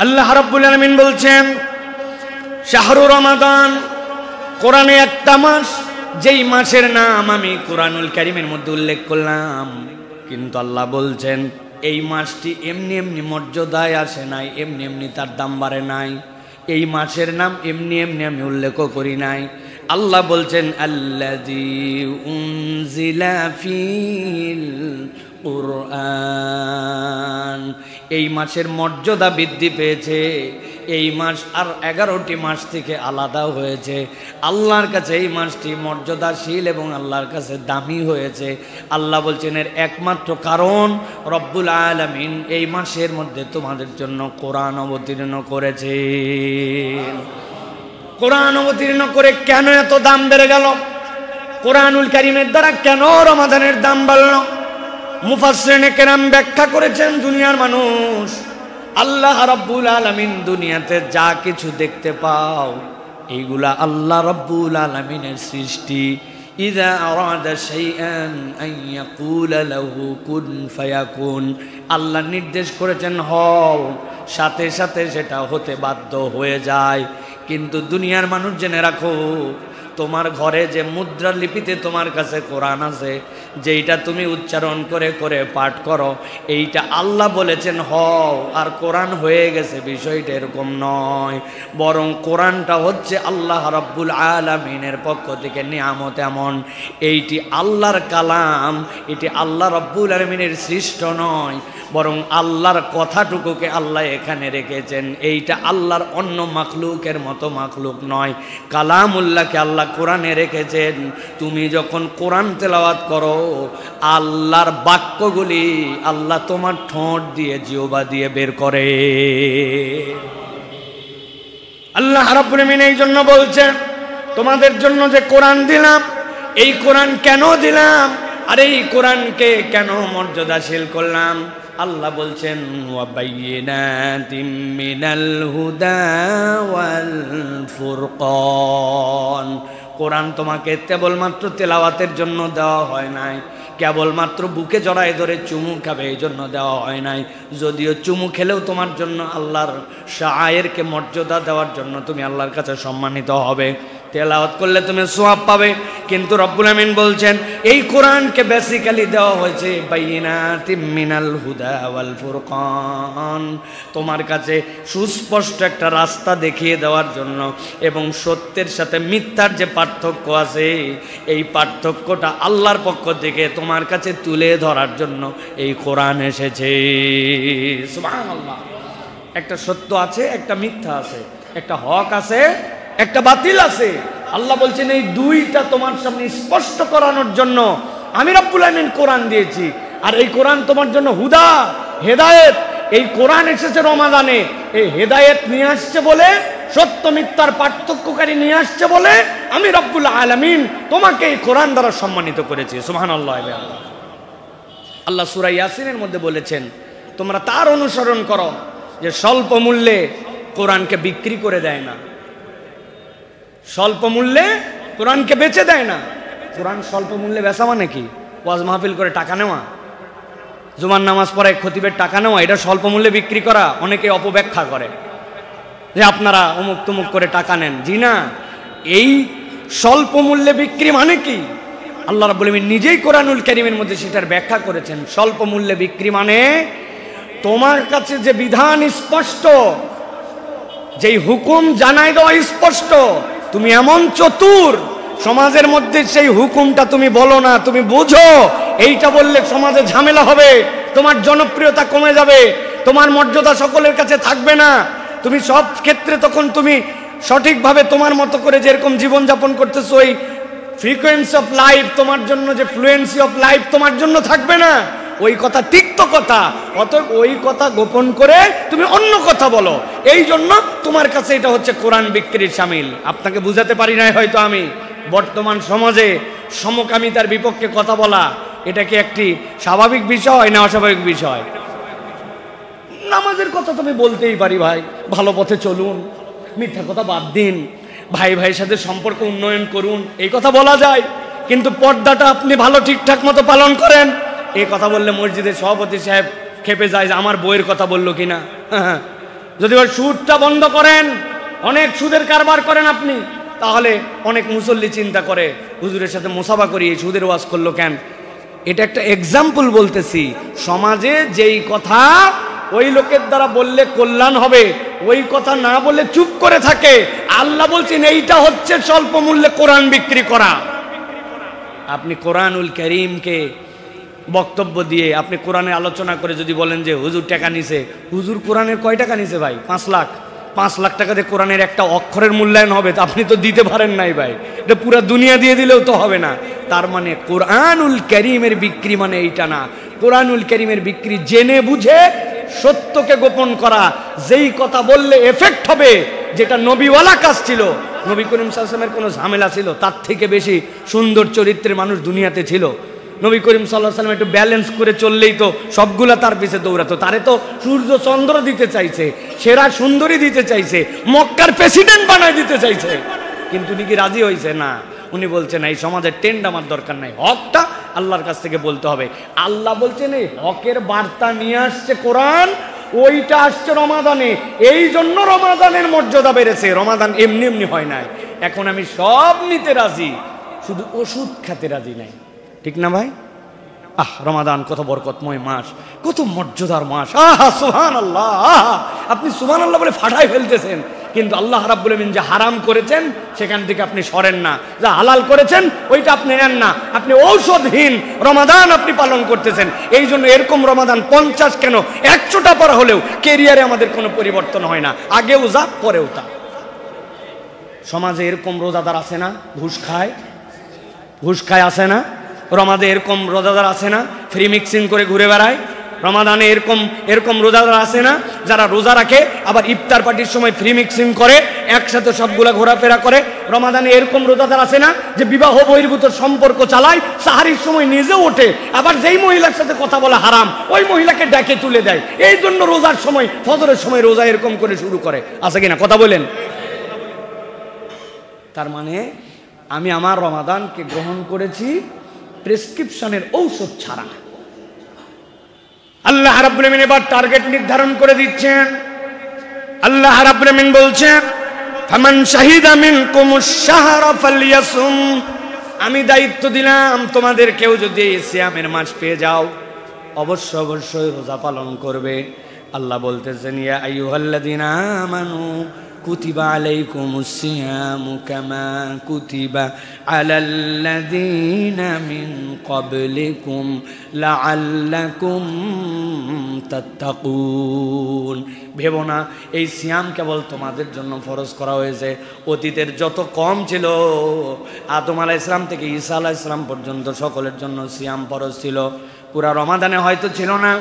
আল্লাহ রাব্বুল আলামিন বলছেন শাহরু রমাদান, কোরআনে একটা মাস যেই মাসের নাম আমি কোরআনুল কারীমের মধ্যে উল্লেখ করলাম, কিন্তু আল্লাহ বলছেন এই মাসটি এমনি এমনি মর্যাদায় আসে নাই, এমনি এমনি তার দাম বাড়ে নাই। এই মাসের নাম এমনি এমনি আমি উল্লেখ করি নাই। আল্লাহ বলছেন আল্লাযী উনজিলা ফিল কুরআন, এই মাসের মর্যাদা বৃদ্ধি পেয়েছে। এই মাস আর 11টি মাস থেকে আলাদা হয়েছে। আল্লাহর কাছে এই মাসটি মর্যাদাশীল এবং আল্লাহর কাছে দামি হয়েছে। আল্লাহ বলছেন এর একমাত্র কারণ রব্বুল আলামিন এই মাসের মধ্যে তোমাদের জন্য কোরআন অবতীর্ণ করেছে। কোরআন অবতীর্ণ করে কেন এত দাম বেড়ে গেল? কোরআনুল কারীমের দ্বারা কেন রমাদানের দাম বাড়ল? মুফাসসিরিনে কেরাম ব্যাখ্যা করেছেন, দুনিয়ার মানুষ, আল্লাহ রাব্বুল আলামিন দুনিয়াতে যা কিছু দেখতে পাও এইগুলা আল্লাহ রাব্বুল আলামিনের সৃষ্টি। ইযা আরাদা শাইআন আন ইয়াকুলা লাহু কুন ফায়াকুন, আল্লাহ নির্দেশ করেছেন হও, সাথে সাথে সেটা হতে বাধ্য হয়ে যায়। কিন্তু দুনিয়ার মানুষ জেনে রাখো, তোমার ঘরে যে মুদ্রা লিপিতে তোমার কাছে কোরআন আছে, যেইটা তুমি উচ্চারণ করে করে পাঠ করো, এইটা আল্লাহ বলেছেন হও আর কোরআন হয়ে গেছে, বিষয়টা এরকম নয়। বরং কোরআনটা হচ্ছে আল্লাহ রাব্বুল আলামিনের পক্ষ থেকে নিয়ামত। এমন এইটি আল্লাহর কালাম, এটি আল্লাহ রাব্বুল আলামিনের সৃষ্ট নয়, বরং আল্লাহর কথাটুকুকে আল্লাহ এখানে রেখেছেন। এইটা আল্লাহর অন্য মাখলুকের মতো মাখলুক নয়, কালামুল্লাহকে আল্লাহ কোরআনে রেখেছেন। তুমি যখন কোরআন তেলাওয়াত করো, আল্লাহর বাক্যগুলি আল্লাহ তোমার ঠোঁট দিয়ে, জিহ্বা দিয়ে বের করে। আল্লাহ রাব্বুল আলামিন এই জন্য বলছেন তোমাদের জন্য যে কোরআন দিলাম, এই কোরআন কেন দিলাম আর এই কোরআনকে কেন মর্যাদাশীল করলাম? আল্লাহ বলছেন ওয়া বাইয়িনাতিম মিনাল হুদা ওয়াল ফুরকান, কোরআন তোমাকে কেবলমাত্র তেলাওয়াতের জন্য দেওয়া হয় নাই, কেবলমাত্র বুকে জড়ায় ধরে চুমু খাবে এই জন্য দেওয়া হয় নাই। যদিও চুমু খেলেও তোমার জন্য আল্লাহর শায়েরকে মর্যাদা দেওয়ার জন্য তুমি আল্লাহর কাছে সম্মানিত হবে, তেলাওয়াত করলে তুমি সওয়াব পাবে। কিন্তু রব্বুল আমিন বলছেন এই কোরআনকে বেসিক্যালি দেওয়া হয়েছে বাইয়িনাতিম মিনাল হুদা ওয়াল ফুরকান, তোমার কাছে সুস্পষ্ট একটা রাস্তা দেখিয়ে দেওয়ার জন্য, এবং সত্যের সাথে মিথ্যার যে পার্থক্য আছে এই পার্থক্যটা আল্লাহর পক্ষ থেকে তোমার কাছে তুলে ধরার জন্য এই কোরআন এসেছে। সুবহানাল্লাহ। একটা সত্য আছে, একটা মিথ্যা আছে, একটা হক আছে, একটা বাতিল আছে। আল্লাহ বলছেন এই দুইটা তোমার সামনে স্পষ্ট করানোর জন্য আমি রব্বুল আমিন কোরআন দিয়েছি। আর এই কোরআন তোমার জন্য হুদা, হেদায়েত। এই কোরআন এসেছে রমাদানে, এই হেদায়েত নিয়ে আসছে বলে, সত্য মিথ্যার পার্থক্যকারী নিয়ে আসছে বলে আমি রব্বুল আলামিন তোমাকে এই কোরআন দ্বারা সম্মানিত করেছি। সুবহানাল্লাহ। আল্লাহ সূরা ইয়াসিনের মধ্যে বলেছেন তোমরা তার অনুসরণ করো যে স্বল্প মূল্যে কোরআনকে বিক্রি করে দেয় না, স্বল্প মূল্যে কোরআনকে বেচে দেয় না। কোরআন স্বল্প মূল্যে বেচা মানে কি? ওয়াজ মাহফিল করে টাকা নেওয়া, জুমার নামাজ পড়ে খতিবের টাকা নেওয়া, এটা স্বল্প মূল্যে বিক্রি করা। অনেকে অপব্যাখ্যা করে যে আপনারা অমুক তুমুক করে টাকা নেন। জি না, এই স্বল্প মূল্যে বিক্রি মানে কি? আল্লাহ রাব্বুল আমিন নিজেই কোরআনুল কারীমের মধ্যে সেটার ব্যাখ্যা করেছেন। স্বল্প মূল্যে বিক্রি মানে তোমার কাছে যে বিধান স্পষ্ট, যেই হুকুম জানাই দেওয়া স্পষ্ট, তুমি এমন চতুর, সমাজের মধ্যে সেই হুকুমটা তুমি বলো না, তুমি বুঝো এইটা বললে সমাজে ঝামেলা হবে, তোমার জনপ্রিয়তা কমে যাবে, তোমার মর্যাদা সকলের কাছে থাকবে না। তুমি সব ক্ষেত্রে তখন তুমি সঠিকভাবে তোমার মতো করে যেরকম জীবনযাপন করতেছো, ওই ফ্রিকোয়েন্সি অফ লাইফ তোমার জন্য, যে ফ্লুয়েন্সি অফ লাইফ তোমার জন্য থাকবে না। ওই কথা তিক্ত কথা, অতএব ওই কথা গোপন করে তুমি অন্য কথা বলো। এই জন্য তোমার কাছে এটা হচ্ছে কোরআন বিক্রির শামিল। আপনাকে বুঝাতে পারি নাই হয়তো আমি। বর্তমান সমাজে সমকামিতার বিপক্ষে কথা বলা, এটা কি একটি স্বাভাবিক বিষয় না অস্বাভাবিক বিষয়? নামাজের কথা তুমি বলতেই পারি, ভাই ভালো পথে চলুন, মিথ্যা কথা বাদ দিন, ভাই ভাইয়ের সাথে সম্পর্ক উন্নয়ন করুন, এই কথা বলা যায়। কিন্তু পর্দাটা আপনি ভালো ঠিকঠাক মতো পালন করেন, এই কথা বললে মসজিদের সভাপতি সাহেব খেপে যায় যে আমার বইয়ের কথা বললো কিনা। যদি ওই সুদটা বন্ধ করেন, অনেক সুদের কারবার করেন আপনি, তাহলে অনেক মুসল্লি চিন্তা করে হুজুরের সাথে মুসাফা করি, এই সুদের ওয়াজ করলো কেন? এটা একটা এক্সাম্পল বলতেছি। সমাজে যেই কথা ওই লোকের দ্বারা বললে কল্যাণ হবে, ওই কথা না বলে চুপ করে থাকে, আল্লাহ বলছেন এইটা হচ্ছে স্বল্প মূল্যে কোরআন বিক্রি করা। আপনি কোরআনুল কারীমকে বক্তব্য দিয়ে, আপনি কোরআনের আলোচনা করে যদি বলেন যে হুজুর টাকা নিছে, হুজুর কোরআনের কয় টাকা নিছে ভাই? 5 লাখ। 5 লাখ টাকা দিয়ে কোরআনের একটা অক্ষরের মূল্যায়ন হবে? তো আপনি তো দিতে পারেন নাই ভাই, এটা পুরা দুনিয়া দিয়ে দিলেও তো হবে না। তার মানে কোরআনুল কারীমের বিক্রি মানে এইটা না। কোরআনুল কারীমের বিক্রি জেনে বুঝে সত্যকে গোপন করা, যেই কথা বললে এফেক্ট হবে, যেটা নবীওয়ালা কাজ ছিল। নবী করিম সাল্লাল্লাহু আলাইহি ওয়াসাল্লামের কোনো ঝামেলা ছিল? তার থেকে বেশি সুন্দর চরিত্রের মানুষ দুনিয়াতে ছিল। নবী করিম সাল্লাল্লাহু আলাইহি ওয়াসাল্লাম একটু ব্যালেন্স করে চললেই তো সবগুলা তার পিছে দৌড়াতো। তারে তো সূর্য চন্দ্র দিতে চাইছে, সেরা সুন্দরী দিতে চাইছে, মক্কার প্রেসিডেন্ট বানায় দিতে চাইছে, কিন্তু উনি কি রাজি হয়েছে? না। উনি বলছেন এই সমাজের ট্রেন্ড আমার দরকার নাই, হকটা আল্লাহর কাছ থেকে বলতে হবে। আল্লাহ বলছেন এই হকের বার্তা নিয়ে আসছে কোরআন, ওইটা আসছে রমাদানে, এই জন্য রমাদানের মর্যাদা বেড়েছে। রমাদান এমনি এমনি হয় নাই। এখন আমি সব নিতে রাজি, শুধু ওষুধ খেতে রাজি নাই। ঠিক না ভাই? রমাদান কত বরকতময় মাস, কত মর্যাদার মাস। সুবহানাল্লাহ। আপনি সুবহানাল্লাহ বলে ফাটাই ফেলতেছেন, কিন্তু আল্লাহ রাব্বুল আমিন যে হারাম করেছেন সেখান থেকে আপনি সরেন না, যা হালাল করেছেন ওইটা আপনি নেন না। আপনি ঔষধহীন রমাদান আপনি পালন করতেছেন। এই জন্য এরকম রমাদান 50 কেন 100টা পর হলেও কেরিয়ারে আমাদের কোনো পরিবর্তন হয় না, আগেও যা পরেও তা। সমাজে এরকম রোজাদার আছে না ঘুষ খায় আছে না? রমাদানে এরকম রোজাদার আছে না ফ্রি মিক্সিং করে ঘুরে বেড়ায়? রমাদানে এরকম রোজাদার আছে না যারা রোজা রাখে আবার ইফতার পার্টির সময় ফ্রি মিক্সিং করে একসাথে সবগুলা ঘোরাফেরা করে? রমাদানে এরকম রোজাদার আছে না যে বিবাহ বহির্ভূত সম্পর্ক চালায়, সাহারির সময় নিজেও ওঠে, আবার যেই মহিলার সাথে কথা বলা হারাম ওই মহিলাকে ডেকে তুলে দেয়, এই জন্য রোজার সময় ফজরের সময় রোজা এরকম করে শুরু করে? আছে কিনা কথা বলেন? তার মানে আমি আমার রমাদানকে গ্রহণ করেছি প্রেসক্রিপশনের ঔষধ ছাড়া। আল্লাহ রাব্বুল আমিন এবার টার্গেট নির্ধারণ করে দিচ্ছেন। আল্লাহ রাব্বুল আমিন বলছেন ফামান শাহিদা মিনকুমুশ শাহরা ফালইয়াসুম, আমি দায়িত্ব দিলাম তোমাদের কেউ যদি সিয়ামের মাস পেয়ে যাও অবশ্যই রোজা পালন করবে। আল্লাহ বলতেছেন ইয়া আইয়ুহাল্লাযীনা আমানু কুতিবা আলাইকুমুস সিয়ামু কামা কুতিবা আলাল্লাযীনা মিন ক্বাবলিকুম লাআল্লাকুম তাত্তাকুন। ভেবো না এই সিয়াম কেবল তোমাদের জন্য ফরজ করা হয়েছে, অতীতের যত কম ছিল আদম আলাইহিস সালাম থেকে ঈসা আলাইহিস সালাম পর্যন্ত সকলের জন্য সিয়াম ফরজ ছিল। পুরা রমাদানে হয়তো ছিল না,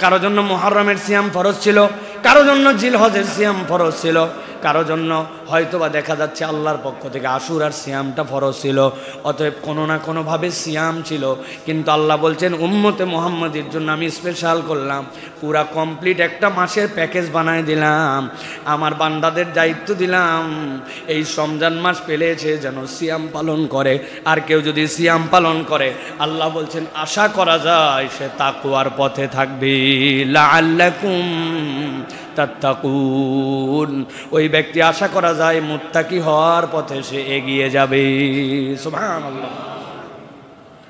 কারো জন্য মুহররমের সিয়াম ফরজ ছিল, কারো জন্য জিলহজের সিয়াম ফরজ ছিল, কারো জন্য হয়তোবা দেখা যাচ্ছে আল্লাহর পক্ষ থেকে আশুরার সিয়ামটা ফরজ ছিল। অতএব কোনো না কোনোভাবে সিয়াম ছিল, কিন্তু আল্লাহ বলছেন উম্মতে মুহাম্মাদের জন্য আমি স্পেশাল করলাম, পুরা কমপ্লিট একটা মাসের প্যাকেজ বানায় দিলাম। আমার বান্দাদের দায়িত্ব দিলাম এই রমজান মাস পেলেছে যেন সিয়াম পালন করে। আর কেউ যদি সিয়াম পালন করে আল্লাহ বলছেন আশা করা যায় সে তাকওয়ার পথে থাকবে, লাআল্লাকুম তাত্তাকুন। ওই ব্যক্তি আশা করা যায় মুত্তাকি হওয়ার পথে সে এগিয়ে যাবে। সুবহানাল্লাহ।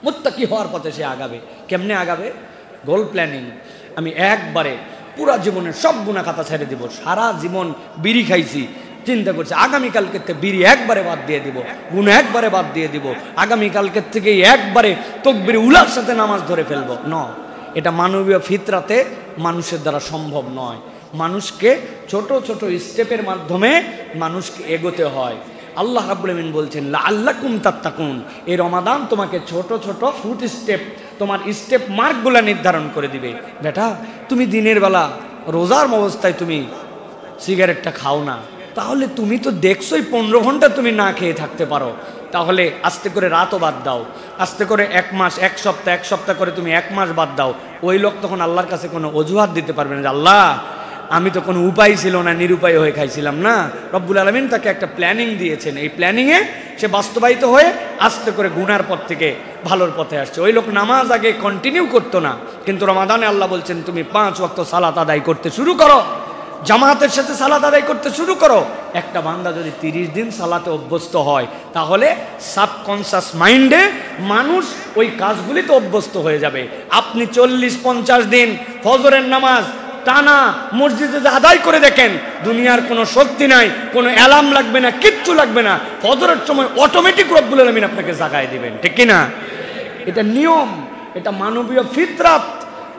মুত্তাকি হওয়ার পথে সে আগাবে। কেমনে আগাবে? গোল প্ল্যানিং। আমি একবারে পুরা জীবনের সব গুনাহ খাতা ছেড়ে দিব। সারা জীবন বিড়ি খাইছি, চিন্তা করছি আগামীকালকে বিড়ি একবারে বাদ দিয়ে দিব, গুনাহ একবারে বাদ দিয়ে দিব, আগামীকালকে থেকে একবারে তাকবীর উলার সাথে নামাজ ধরে ফেলবো। ন, এটা মানবীয় ফিতরাতে মানুষের দ্বারা সম্ভব নয়। মানুষকে ছোট ছোট স্টেপের মাধ্যমে মানুষকে এগোতে হয়। আল্লাহ রাব্বুল আমিন বলছেন লাআল্লাকুম তাত্তাকুন, এই রমাদান তোমাকে ছোট ছোট ফুট স্টেপ, তোমার স্টেপ মার্কগুলা নির্ধারণ করে দিবে। বেটা তুমি দিনের বেলা রোজার অবস্থায় তুমি সিগারেটটা খাও না, তাহলে তুমি তো দেখছোই 15 ঘন্টা তুমি না খেয়ে থাকতে পারো, তাহলে আস্তে করে রাতও বাদ দাও, আস্তে করে 1 মাস 1 সপ্তাহ করে তুমি 1 মাস বাদ দাও। ওই লোক তখন আল্লাহর কাছে কোনো অজুহাত দিতে পারবে না যে আল্লাহ আমি তো কোনো উপায় ছিল না, নিরুপায় হয়ে খাইছিলাম না। রব্বুল আলামিন তাকে একটা প্ল্যানিং দিয়েছেন, এই প্ল্যানিংয়ে সে বাস্তবায়িত হয়ে আস্তে করে গুনার পথ থেকে ভালোর পথে আসছে। ওই লোক নামাজ আগে কন্টিনিউ করতো না, কিন্তু রমাদানে আল্লাহ বলছেন তুমি 5 ওয়াক্ত সালাত আদায় করতে শুরু করো। জামাতের সাথে সালাত আদায় করতে শুরু করো। একটা বান্দা যদি 30 দিন সালাতে অভ্যস্ত হয়, তাহলে সাবকনশাস মাইন্ডে মানুষ ওই কাজগুলিতে অভ্যস্ত হয়ে যাবে। আপনি 40-50 দিন ফজরের নামাজ টানা মসজিদে আদায় করে দেখেন, দুনিয়ার কোনো শক্তি নাই, কোনো অ্যালার্ম লাগবে না, কিচ্ছু লাগবে না, ফজরের সময় অটোমেটিক রব্বুল আলামিন আপনাকে জাগায় দিবেন, ঠিক কিনা? এটা নিয়ম, এটা মানবীয় ফিতরাত।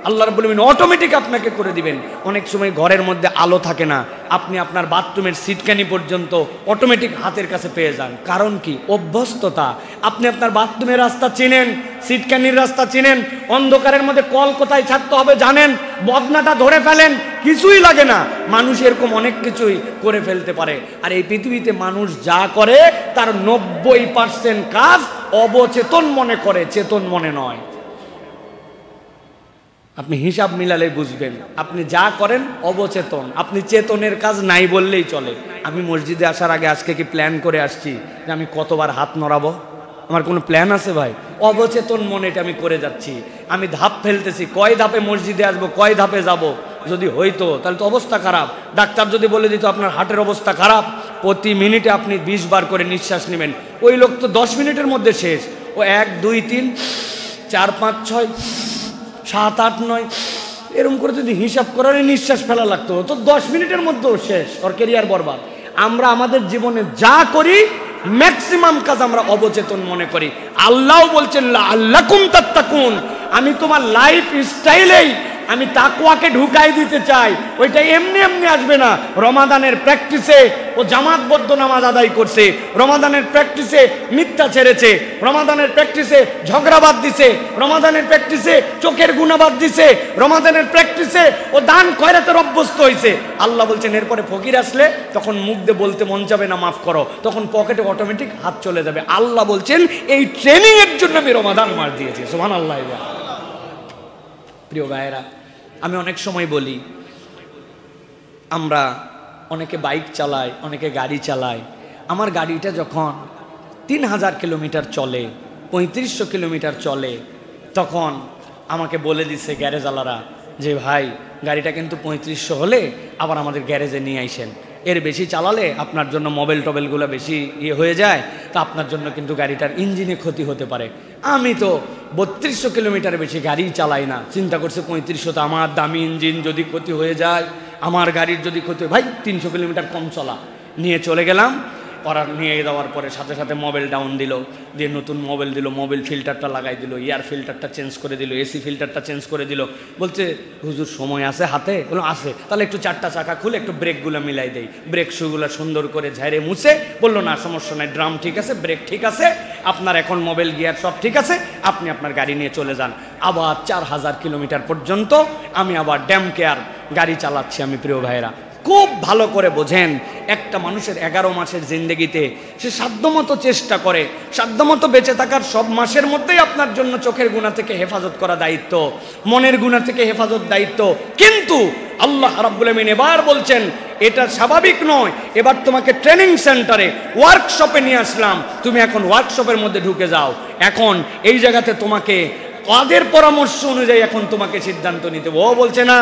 আল্লাহ রাব্বুল আলামিন অটোমেটিক আপনাকে করে দিবেন। অনেক সময় ঘরের মধ্যে আলো থাকে না, আপনি আপনার বাথরুমের সিটকানি পর্যন্ত অটোমেটিক হাতের কাছে পেয়ে যান। কারণ কি? অভ্যস্ততা। আপনি আপনার বাথরুমের রাস্তা চিনেন, সিটকানির রাস্তা চিনেন, অন্ধকারের মধ্যে কল কোথায় ছাড়তে হবে জানেন, বদনাটা ধরে ফেলেন, কিছুই লাগে না। মানুষ এরকম অনেক কিছুই করে ফেলতে পারে। আর এই পৃথিবীতে মানুষ যা করে তার 90% কাজ অবচেতন মনে করে, চেতন মনে নয়। আপনি হিসাব মিলালে বুঝবেন, আপনি যা করেন অবচেতন, আপনি চেতনের কাজ নাই বললেই চলে। আমি মসজিদে আসার আগে আজকে কি প্ল্যান করে আসছি যে আমি কতবার হাত নড়াবো? আমার কোনো প্ল্যান আছে ভাই? অবচেতন মনে এটা আমি করে যাচ্ছি। আমি ধাপ ফেলতেছি, কয় ধাপে মসজিদে আসবো, কয় ধাপে যাব। যদি হইতো তাহলে তো অবস্থা খারাপ। ডাক্তার যদি বলে দিত আপনার হার্টের অবস্থা খারাপ, প্রতি মিনিটে আপনি 20 বার করে নিঃশ্বাস নেবেন, ওই লোক তো 10 মিনিটের মধ্যে শেষ। ও 1 2 3 4 5 6 7 8 9 এরকম করে যদি হিসাব করার নিঃশ্বাস ফেলা লাগতো তো 10 মিনিটের মধ্যেও শেষ, ওর ক্যারিয়ার বরবাদ। আমরা আমাদের জীবনে যা করি ম্যাক্সিমাম কাজ আমরা অবচেতন মনে করি। আল্লাহ বলছেন লাআল্লাকুম তাত্তাকুন, আমি তোমার লাইফ স্টাইলেই আমি তাকওয়াকে ঢুকাই দিতে চাই। ওইটা এমনি এমনি আসবে না। রমাদানের প্র্যাকটিসে ও জামাতবদ্ধ নামাজ আদায় করছে, রমাদানের প্র্যাকটিসে মিথ্যা ছেড়েছে, রমাদানের প্র্যাকটিসে ঝগড়াবাদ দিছে, রমাদানের প্র্যাকটিসে চোখের গুণাবাদ দিছে, রমাদানের প্র্যাকটিসে ও দান খয়রাতের অভ্যস্ত হয়েছে। আল্লাহ বলছেন এরপরে ফকির আসলে তখন মুখ দিয়ে বলতে মন যাবে না মাফ করো, তখন পকেটে অটোমেটিক হাত চলে যাবে। আল্লাহ বলছেন এই ট্রেনিং এর জন্য আমি রমাদান মাস দিয়েছি। সুবহানাল্লাহ। প্রিয় ভাইয়েরা, আমি অনেক সময় বলি, আমরা অনেকে বাইক চালায়, অনেকে গাড়ি চালায়। আমার গাড়িটা যখন 3000 কিলোমিটার চলে, 3500 কিলোমিটার চলে, তখন আমাকে বলে দিচ্ছে গ্যারেজওয়ালারা যে ভাই গাড়িটা কিন্তু 3500 হলে আবার আমাদের গ্যারেজে নিয়ে আইসেন, এর বেশি চালালে আপনার জন্য মোবাইল টোবেলগুলো বেশি হয়ে যায়, তা আপনার জন্য কিন্তু গাড়িটার ইঞ্জিনে ক্ষতি হতে পারে। আমি তো 3200 কিলোমিটার বেশি গাড়ি চালাই না, চিন্তা করছে 3500 তো আমার দামি ইঞ্জিন যদি ক্ষতি হয়ে যায়, আমার গাড়ির যদি ক্ষতি হয়, ভাই 300 কিলোমিটার কম চলা। নিয়ে চলে গেলাম, ওরা নিয়ে যাওয়ার পরে সাথে সাথে মোবাইল ডাউন দিল, দিয়ে নতুন মোবাইল দিল, মোবাইল ফিল্টারটা লাগাই দিল, এয়ার ফিল্টারটা চেঞ্জ করে দিল, এসি ফিল্টারটা চেঞ্জ করে দিল। বলছে হুজুর সময় আছে হাতে? বললো আছে। তাহলে একটু 4টা চাকা খুলে একটু ব্রেকগুলো মিলাই দেই, ব্রেক শুগুলো সুন্দর করে ঝাড়ে মুছে। বললো না সমস্যা নাই, ড্রাম ঠিক আছে, ব্রেক ঠিক আছে, আপনার এখন মোবাইল গিয়ার সব ঠিক আছে, আপনি আপনার গাড়ি নিয়ে চলে যান। আবার 4000 কিলোমিটার পর্যন্ত আমি আবার ড্যাম কেয়ার গাড়ি চালাচ্ছি। আমি প্রিয় ভাইয়েরা, খুব ভালো করে বোঝেন, একটা মানুষের 11 মাসের জিন্দেগিতে সে সাধ্যমতো চেষ্টা করে, সাধ্যমতো বেঁচে থাকার সব মাসের মধ্যেই আপনার জন্য চোখের গুনাহ থেকে হেফাজত করা দায়িত্ব, মনের গুনাহ থেকে হেফাজত দায়িত্ব। কিন্তু আল্লাহ রাব্বুল আমিন এবার বলছেন এটা স্বাভাবিক নয়, এবার তোমাকে ট্রেনিং সেন্টারে ওয়ার্কশপে নিয়ে আসলাম, তুমি এখন ওয়ার্কশপের মধ্যে ঢুকে যাও। এখন এই জায়গাতে তোমাকে তাদের পরামর্শ অনুযায়ী এখন তোমাকে সিদ্ধান্ত নিতে। ও বলছে না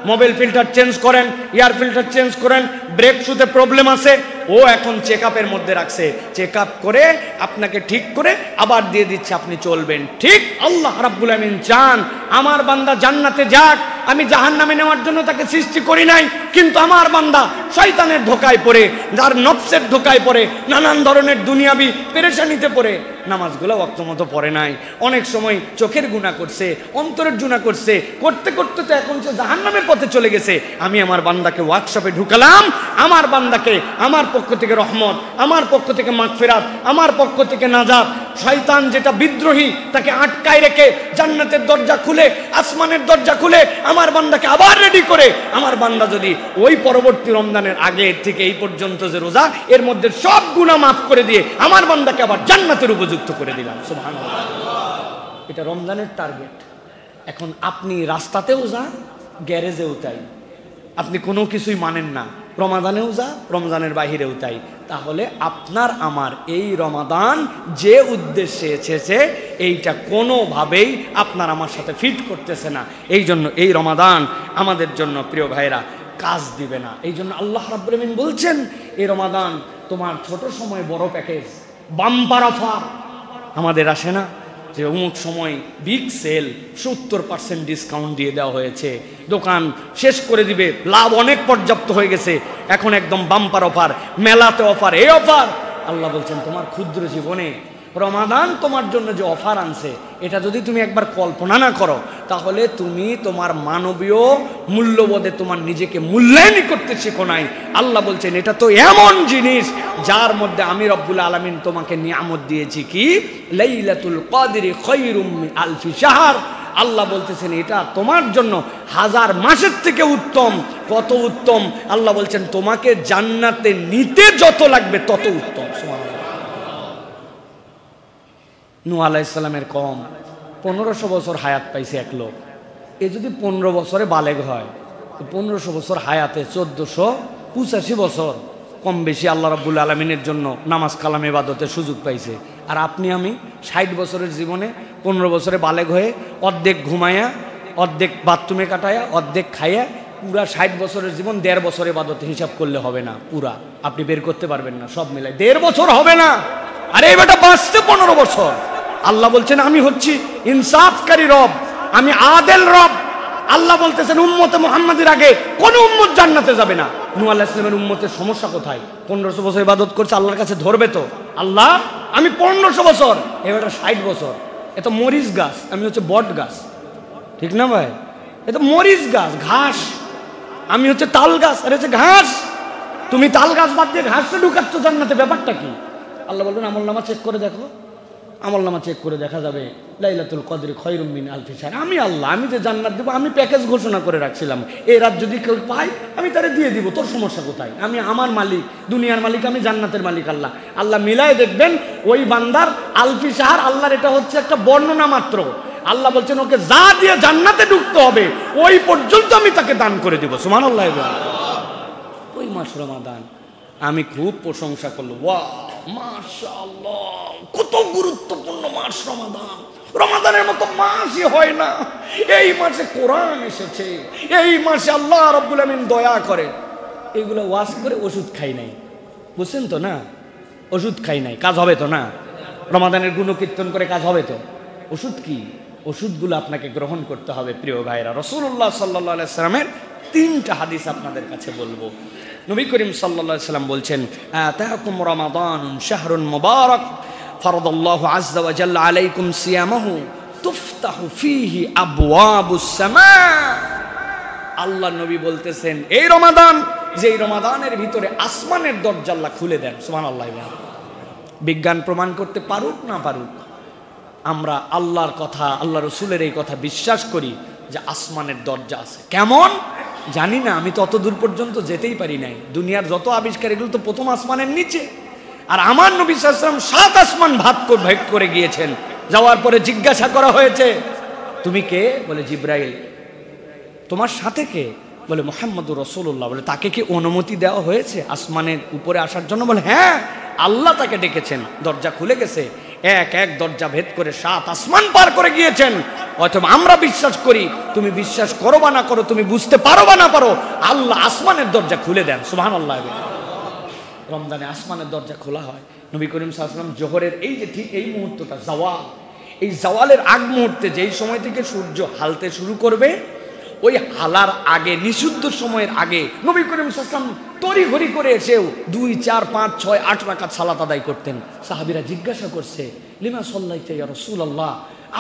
মোবাইল ফিল্টার চেঞ্জ করেন, এয়ার ফিল্টার চেঞ্জ করেন, ব্রেক শুতে প্রবলেম আছে, ও এখন চেক আপের মধ্যে রাখছে, চেক আপ করে আপনাকে ঠিক করে আবার দিয়ে দিচ্ছে, আপনি চলবেন। ঠিক আল্লাহ রাব্বুল আমিন চান আমার বান্দা জান্নাতে যাক, আমি জাহান্নামে নেওয়ার জন্য তাকে সৃষ্টি করি নাই। কিন্তু আমার বান্দা শয়তানের ধোকায় পড়ে, যার নফসের ধোকায় পড়ে, নানান ধরনের দুনিয়াবি পেরেশানিতে পড়ে নামাজগুলো ওয়াক্ত মতো পড়ে নাই, অনেক সময় চোখের গুনাহ করছে, অন্তরের গুনাহ করছে, করতে করতে তো এখন সে জাহান্নামের পথে চলে গেছে। আমি আমার বান্দাকে ওয়ার্কশপে ঢুকালাম, আমার বান্দাকে আমার পক্ষ থেকে রহমত, আমার পক্ষ থেকে মাগফিরাত, আমার পক্ষ থেকে নাজাত। শয়তান যেটা বিদ্রোহী তাকে আটকায় রেখে জান্নাতের দরজা খুলে, আসমানের দরজা খুলে আমার বান্দাকে আবার রেডি করে, আমার বান্দা যদি ওই পরবর্তী রমজানের আগে থেকে এই পর্যন্ত যে রোজা, এর মধ্যে সব গুনাহ মাফ করে দিয়ে আমার বান্দাকে আবার জান্নাতের উপযুক্ত করে দিলাম। সুবহানাল্লাহ। এটা রমজানের টার্গেট। এখন আপনি রাস্তাতেও যা, গ্যারেজেও তাই, আপনি কোনো কিছুই মানেন না, রমাদানেও যা, রমজানের বাহিরেও তাই। তাহলে আপনার আমার এই রমাদান যে উদ্দেশ্যে এসেছে এইটা কোনোভাবেই আপনার আমার সাথে ফিট করতেছে না। এই জন্য এই রমাদান আমাদের জন্য প্রিয় ভাইরা কাজ দিবে না। এই জন্য আল্লাহ রাব্বুল আলামিন বলছেন এই রমাদান তোমার ছোট সময় বড় প্যাকেজ, বাম্পার অফার। আমাদের আসে না যে অমুক সময় বিগ সেল, 70% ডিসকাউন্ট দিয়ে দেওয়া হয়েছে, দোকান শেষ করে দিবে, লাভ অনেক পর্যাপ্ত হয়ে গেছে, এখন একদম বাম্পার অফার, মেলাতে অফার, এই অফার। আল্লাহ বলছেন তোমার ক্ষুদ্র জীবনে রমাদান তোমার জন্য যে অফার আনছে, এটা যদি তুমি একবার কল্পনা না করো, তাহলে তুমি তোমার মানবীয় মূল্যবোধে তোমার নিজেকে মূল্যায়ন করতে শেখো নাই। আল্লাহ বলছেন এটা তো এমন জিনিস যার মধ্যে আমি রব্বুল আলামিন তোমাকে নিয়ামত দিয়েছি, কি লাইলাতুল কদরি খায়রুম মিন আলফি শাহর। আল্লাহ বলতেছেন এটা তোমার জন্য 1000 মাসের থেকে উত্তম। কত উত্তম? আল্লাহ বলছেন তোমাকে জান্নাতে নিতে যত লাগবে তত উত্তম। সুবহানাল্লাহ। নূহ আলাইহিস সালামের কওম 1500 বছর হায়াত পাইছে এক লোক। এ যদি 15 বছরে বালেগ হয়, 1500 বছর হায়াতে 1485 বছর কম বেশি আল্লাহ রাব্বুল আলামিনের জন্য নামাজ কালাম ইবাদতের সুযোগ পাইছে। আর আপনি আমি 60 বছরের জীবনে 15 বছরে বালেগ হয়ে অর্ধেক ঘুমায়া, অর্ধেক বাথরুমে কাটায়া, অর্ধেক খাইয়া, পুরা 60 বছরের জীবন 1.5 বছর ইবাদতে হিসাব করলে হবে না। পুরা আপনি বের করতে পারবেন না, সব মিলাই 1.5 বছর হবে না। আরে এই বেটা বাঁচতে 15 বছর। আল্লাহ বলছেন আমি হচ্ছি ইনসাফকারী রব, আমি আদেল রব। আল্লাহ বলতেছেন উম্মতে মুহাম্মাদের আগে কোন উম্মত জান্নাতে যাবে না। নূহ আলাইহিস সালামের উম্মতের সমস্যা কোথায়? 1500 বছর ইবাদত করছে, আল্লাহর কাছে ধরবে তো? আল্লাহ আমি 1500 বছর, এবার 60 বছর। এ তো মরিচ গাছ, আমি হচ্ছে বট গাছ, ঠিক না ভাই? এ তো মরিচ গাছ, ঘাস। আমি হচ্ছে তাল গাছ, আর হচ্ছে ঘাস। তুমি তাল গাছ বাদ দিয়ে ঘাসটা ঢুকাচ্ছ জান্নাতে, ব্যাপারটা কি? আল্লাহ বলবেন আমলনামা চেক করে দেখো। আমলনামা চেক করে দেখা যাবে লাইলাতুল কদরি খায়রুম মিন আলফি শাহর। আমি আল্লাহ, আমি যে জান্নাত দেবো, আমি প্যাকেজ ঘোষণা করে রাখছিলাম, এই রাত যদি কেউ পাই আমি তারে দিয়ে দিব, তোর সমস্যা কোথায়? আমি আমার মালিক, দুনিয়ার মালিক আমি, জান্নাতের মালিক আল্লাহ। আল্লাহ মিলাই দেখবেন ওই বান্দার আলফি শাহর, আল্লাহর এটা হচ্ছে একটা বর্ণনা মাত্র। আল্লাহ বলছেন ওকে যা দিয়ে জান্নাতে ঢুকতে হবে ওই পর্যন্ত আমি তাকে দান করে দিব। সুবহানাল্লাহ। ওই মাস রমাদান আমি খুব প্রশংসা করলো, ওয়াহ মাশাআল্লাহ, কত গুরুত্বপূর্ণ মাস রমাদান। রমাদানের মতো মাসই হয় না। এই মাসে কোরআন এসেছে, এই মাসে আল্লাহ রাব্বুল আমিন দয়া করে। এইগুলো ওয়াজ করে ওষুধ খাই নাই, বুঝছেন তো না? ওষুধ খাই নাই, কাজ হবে তো না? রমাদানের গুণকীর্তন করে কাজ হবে তো? ওষুধ কি? ওষুধগুলো আপনাকে গ্রহণ করতে হবে প্রিয় ভাইরা। রাসূলুল্লাহ সাল্লাল্লাহু আলাইহি ওয়াসাল্লামের 3টা হাদিস আপনাদের কাছে বলবো। নবী করিম সাল্লাল্লাহু আলাইহি ওয়াসাল্লাম বলছেন আতাকুম রমাদানুন শাহরুন মুবারাক ফারাদাল্লাহু আযজা ওয়া জাল্লা আলাইকুম সিয়ামাহু তুফতাহু ফীহি আবওয়াবুস সামা। আল্লাহ নবী বলতেছেন এই রমাদান, যে রমাদানের ভিতরে আসমানের দরজা আল্লাহ খুলে দেন। সুবহানাল্লাহ। বিজ্ঞান প্রমাণ করতে পারুক না পারুক, আমরা আল্লাহর কথা, আল্লাহ রসুলের এই কথা বিশ্বাস করি যে আসমানের দরজা আছে। কেমন জানি না, আমি তো অত দূর পর্যন্ত যেতেই পারি নাই। দুনিয়ার যত আবিষ্কার এগুলো তো প্রথম আসমানের নিচে। আর আমার নবী সাল্লাল্লাহু আলাইহি ওয়াসাল্লাম 7 আসমান ভেদ করে গিয়েছেন। যাওয়ার পরে জিজ্ঞাসা করা হয়েছে তুমি কে? বলে জিব্রাইল। তোমার সাথে কে? বলে মুহাম্মদুর রাসূলুল্লাহ। বলে তাকে কি অনুমতি দেওয়া হয়েছে আসমানের উপরে আসার জন্য? বলে হ্যাঁ, আল্লাহ তাকে ডেকেছেন, দরজা খুলে গেছে, এক এক দরজা ভেদ করে 7 আসমান পার করে গিয়েছেন। অথবা আমরা বিশ্বাস করি, তুমি বিশ্বাস করো বা না করো, তুমি বুঝতে পারো বা না পারো, আল্লাহ আসমানের দরজা খুলে দেন। সুবহানাল্লাহ। রমজানে আসমানের দরজা খোলা হয়। নবী করিম সাল্লাল্লাহু আলাইহি ওয়াসাল্লাম জোহরের এই যে ঠিক এই মুহূর্তটা জাওয়াল, এই জাওয়ালের আগ মুহূর্তে যেই সময় থেকে সূর্য হালতে শুরু করবে, ওই হালার আগে, নিষিদ্ধ সময়ের আগে নবী করিম সাল্লাল্লাহু আলাইহি ওয়াসাল্লাম তড়িঘড়ি করে এসেও 2, 4, 5, 6, 8 রাকাত সালাত আদায় করতেন। সাহাবীরা জিজ্ঞাসা করছে লিমা সাল্লাইতা ইয়া রাসূলুল্লাহ,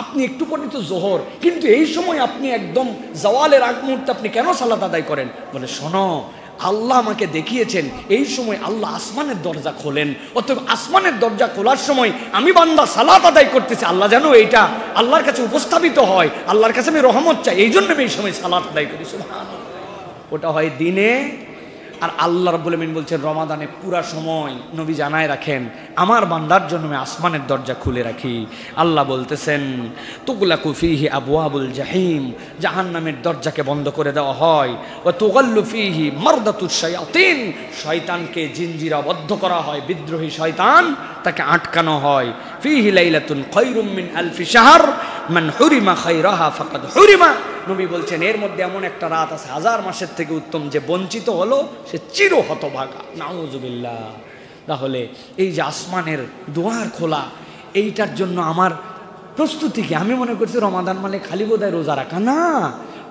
আপনি একটু পরে তো জোহর, কিন্তু এই সময় আপনি একদম জাওয়ালের আগ মুহূর্তে আপনি কেন সালাত আদায় করেন? বলে শোনো, আল্লাহ আমাকে দেখিয়েছেন এই সময় আল্লাহ আসমানের দরজা খোলেন, অতএব আসমানের দরজা খোলার সময় আমি বান্দা সালাত আদায় করতেছি, আল্লাহ যেন এইটা আল্লাহর কাছে উপস্থাপিত হয়, আল্লাহর কাছে আমি রহমত চাই, এই জন্য আমি এই সময় সালাত আদায় করি। সুবহানাল্লাহ। ওটা হয় দিনে। আর আল্লাহ রাব্বুল আমিন বলছেন রমাদানে পুরা সময় নবী জানায় রাখেন আমার বান্দার জন্য আমি আসমানের দরজা খুলে রাখি। আল্লাহ বলতেছেন তুগলাকু ফীহি আবওয়াবুল জাহিম, জাহান্নামের দরজাকে বন্ধ করে দেওয়া হয়। ওয়া তুগাল্লু ফীহি মারদাতুশ শায়াতিন, শয়তানকে জিনজিরাবদ্ধ করা হয়, বিদ্রোহী শয়তান তাকে আটকানো হয়। ফীহি লাইলাতুন খায়রুম মিন আলফি শাহর মান হুরিমা খায়রাহা ফাকাদ হুরিমা, নবী বলছেন এর মধ্যে এমন একটা রাত আছে 1000 মাসের থেকে উত্তম, যে বঞ্চিত হলো সে চির হতভাগা। নাউযুবিল্লাহ। তাহলে এই যে আসমানের দুয়ার খোলা, এইটার জন্য আমার প্রস্তুতি কি? আমি মনে করছি রমাদান মানে খালি বোধহয় রোজা রাখা, না,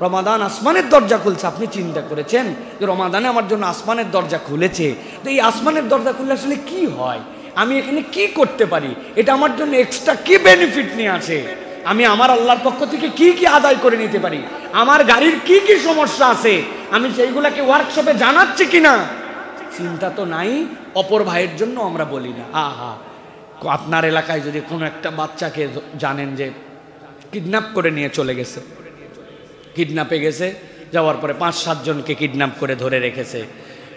রমাদান আসমানের দরজা খুলছে। আপনি চিন্তা করেছেন যে রমাদানে আমার জন্য আসমানের দরজা খুলেছে, তো এই আসমানের দরজা খুললে আসলে কি হয়, আমি এখানে কি করতে পারি, এটা আমার জন্য এক্সট্রা কি বেনিফিট নিয়ে আসে, আমি আমার আল্লাহর পক্ষ থেকে কি কি আদায় করে নিতে পারি, আমার গাড়ির কি কি সমস্যা আছে, আমি সেইগুলাকে ওয়ার্কশপে জানাচ্ছি কিনা, চিন্তা তো নাই। অপর ভাইয়ের জন্য আমরা বলি না। আপনার এলাকায় যদি কোনো একটা বাচ্চাকে জানেন যে কিডন্যাপ করে নিয়ে চলে গেছে, কিডন্যাপে গেছে, যাওয়ার পরে 5-7 জনকে কিডন্যাপ করে ধরে রেখেছে।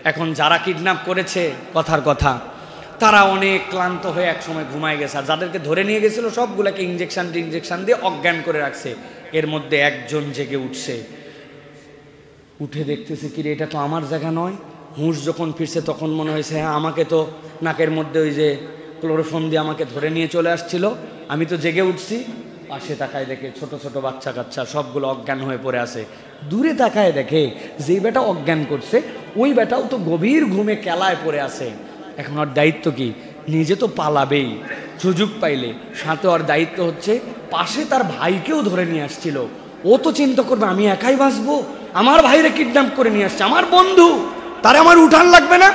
এখন যারা কিডন্যাপ করেছে, কথার কথা, তারা অনেক ক্লান্ত হয়ে এক সময় ঘুমায় গেছে, আর যাদেরকে ধরে নিয়ে গেছিল সবগুলোকে ইঞ্জেকশন দিয়ে অজ্ঞান করে রাখছে। এর মধ্যে একজন জেগে উঠছে, উঠে দেখতেছে কিরে এটা তো আমার জায়গা নয়। হুঁশ যখন ফিরছে তখন মনে হয়েছে হ্যাঁ, আমাকে তো নাকের মধ্যে ওই যে ক্লোরোফর্ম দিয়ে আমাকে ধরে নিয়ে চলে আসছিল, আমি তো জেগে উঠছি। পাশে তাকায় দেখে ছোট ছোট বাচ্চা কাচ্চা সবগুলো অজ্ঞান হয়ে পড়ে আছে। দূরে তাকায় দেখে যে বেটা অজ্ঞান করছে ওই বেটাও তো গভীর ঘুমে কেলায় পড়ে আছে। এখন ওর দায়িত্ব কি? নিজে তো পালাবেই সুযোগ পাইলে, সাথে ওর দায়িত্ব হচ্ছে পাশে তার ভাইকেও ধরে নিয়ে আসছিল। ও তো চিন্তা করবে আমি একাই বাঁচবো, আমার ভাইরে কিডন্যাপ করে নিয়ে আসছে আমার বন্ধু, তারে আমার উঠান লাগবে না।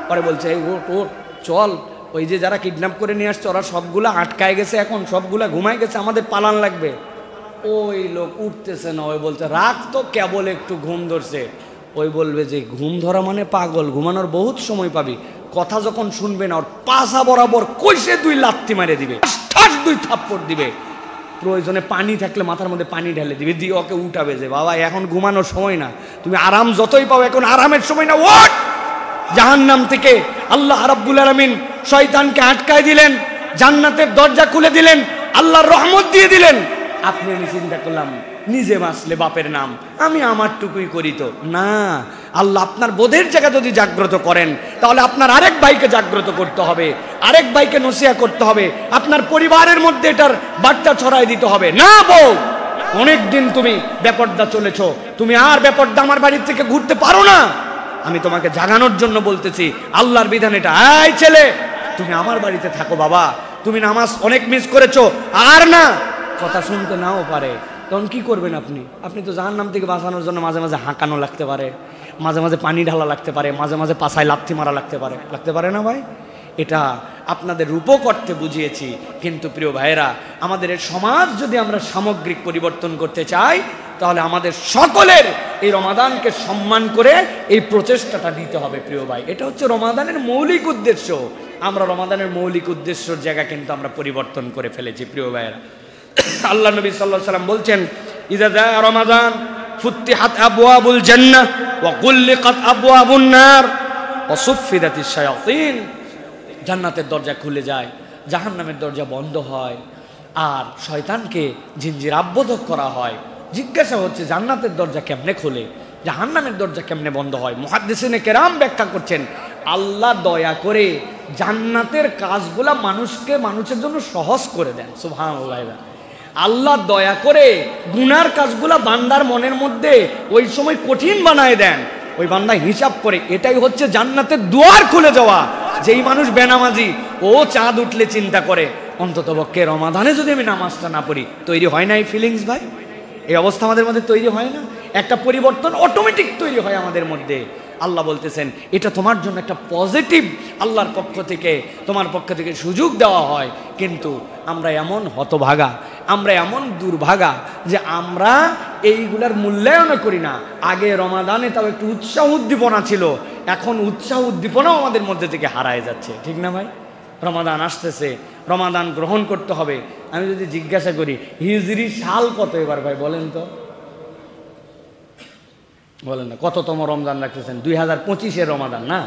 পরে বলছে এই ওট চল, ওই যে যারা কিডন্যাপ করে নিয়ে আসছে ওরা সবগুলা আটকায় গেছে, এখন সবগুলা ঘুমায় গেছে, আমাদের পালান লাগবে। ওই লোক উঠতেছে না, ওই বলছে রাখ তো, কেবল একটু ঘুম ধরছে। ওই বলবে যে ঘুম ধরা মানে পাগল, ঘুমানোর বহুত সময় পাবি। কথা যখন শুনবে না ওর পাশা বরাবর কইসে 2 লাত্তি মারে দিবে, 2 থাপ্পড় দিবে, প্রয়োজনে পানি থাকলে মাথার মধ্যে পানি ঢেলে দিবে, দিয়ে ওকে উঠাবে যে বাবা এখন ঘুমানোর সময় না, তুমি আরাম যতই পাও এখন আরামের সময় না, ওঠ। জাহান্নাম থেকে আল্লাহ রাব্বুল আলামিন শয়তানকে আটকায় দিলেন, জান্নাতের দরজা খুলে দিলেন, আল্লাহর রহমত দিয়ে দিলেন। আপনি আমি চিন্তা করলাম নিজে বাঁচলে বাপের নাম, আমি আমারটুকুই করি তো না। আল্লাহ আপনার বোধের জায়গা যদি জাগ্রত করেন তাহলে আপনার আরেক ভাইকে জাগ্রত করতে হবে, আরেক ভাইকে নসিহত করতে হবে, আপনার পরিবারের মধ্যে এটার বার্তা ছড়াই দিতে হবে। না বউ, অনেকদিন তুমি বেপর্দা চলেছো, তুমি আর বেপর্দা আমার বাড়ির থেকে ঘুরতে পারো না। আমি তোমাকে জাগানোর জন্য বলতেছি, আল্লাহর বিধান এটা। এই ছেলে তুমি আমার বাড়িতে থাকো বাবা, তুমি নামাজ অনেক মিস করেছো, আর না। কথা শুনতে নাও পারে, তখন কি করবেন আপনি? আপনি তো জাহান্নাম থেকে বাঁচানোর জন্য মাঝে মাঝে হাঁকানো লাগতে পারে, মাঝে মাঝে পানি ঢালা লাগতে পারে, মাঝে মাঝে পাছায় লাথি মারা লাগতে পারে না ভাই? এটা আপনাদের রূপক অর্থে বুঝিয়েছি। কিন্তু প্রিয় ভাইয়েরা, আমাদের এই সমাজ যদি আমরা সামগ্রিক পরিবর্তন করতে চাই তাহলে আমাদের সকলের এই রমাদানকে সম্মান করে এই প্রচেষ্টাটা নিতে হবে প্রিয় ভাই। এটা হচ্ছে রমাদানের মৌলিক উদ্দেশ্য। আমরা রমাদানের মৌলিক উদ্দেশ্যের জায়গা কিন্তু আমরা পরিবর্তন করে ফেলেছি প্রিয় ভাইয়েরা। আল্লাহ নবী সাল্লাল্লাহু আলাইহি ওয়াসাল্লাম বলছেন ইযা জা রমাদান ফুতিহাত আবওয়াবুল জান্নাহ ওয়া গুল্লিকাত আবওয়াবুন নার ওয়া সুফিদাতিশ শায়াতিন। জান্নাতের দরজা খুলে যায়, জাহান্নামের দরজা বন্ধ হয়, আর শয়তানকে জিনজির আবদ্ধ করা হয়। জিজ্ঞাসা হচ্ছে জান্নাতের দরজা কেমনে খোলে, জাহান্নামের দরজা কেমনে বন্ধ হয়? মুহাদ্দিসিনে কেরাম ব্যাখ্যা করছেন আল্লাহ দয়া করে জান্নাতের কাজগুলা মানুষের জন্য সহজ করে দেন। সুবহানাল্লাহ। আল্লাহ দয়া করে গুনার কাজগুলা বান্দার মনের মধ্যে ওই সময় কঠিন বানায় দেন। ওই বান্দা হিসাব করে এটাই হচ্ছে জান্নাতের দুয়ার খুলে যাওয়া। যেই মানুষ বেনামাজি ও চাঁদ উঠলে চিন্তা করে অন্ততপক্ষে রমাদানে যদি আমি নামাজটা না পড়ি, তৈরি হয় না এই ফিলিংস ভাই? এই অবস্থা আমাদের মধ্যে তৈরি হয় না? একটা পরিবর্তন অটোমেটিক তৈরি হয় আমাদের মধ্যে। আল্লাহ বলতেছেন এটা তোমার জন্য একটা পজিটিভ, আল্লাহর পক্ষ থেকে তোমার পক্ষ থেকে সুযোগ দেওয়া হয়। কিন্তু আমরা এমন হতভাগা, আমরা এমন দুর্ভাগা যে আমরা এইগুলার মূল্যায়ন করি না। আগে রমাদানে তাও একটু উৎসাহ উদ্দীপনা ছিল, এখন উৎসাহ উদ্দীপনাও আমাদের মধ্যে থেকে হারায় যাচ্ছে, ঠিক না ভাই? রমাদান আসতেছে, রমাদান গ্রহণ করতে হবে। আমি যদি জিজ্ঞাসা করি হিজরি সাল কত এবার ভাই বলেন তো, বলেন না কততম রমজান রাখতেছেন? 2025-এর রমাদান না?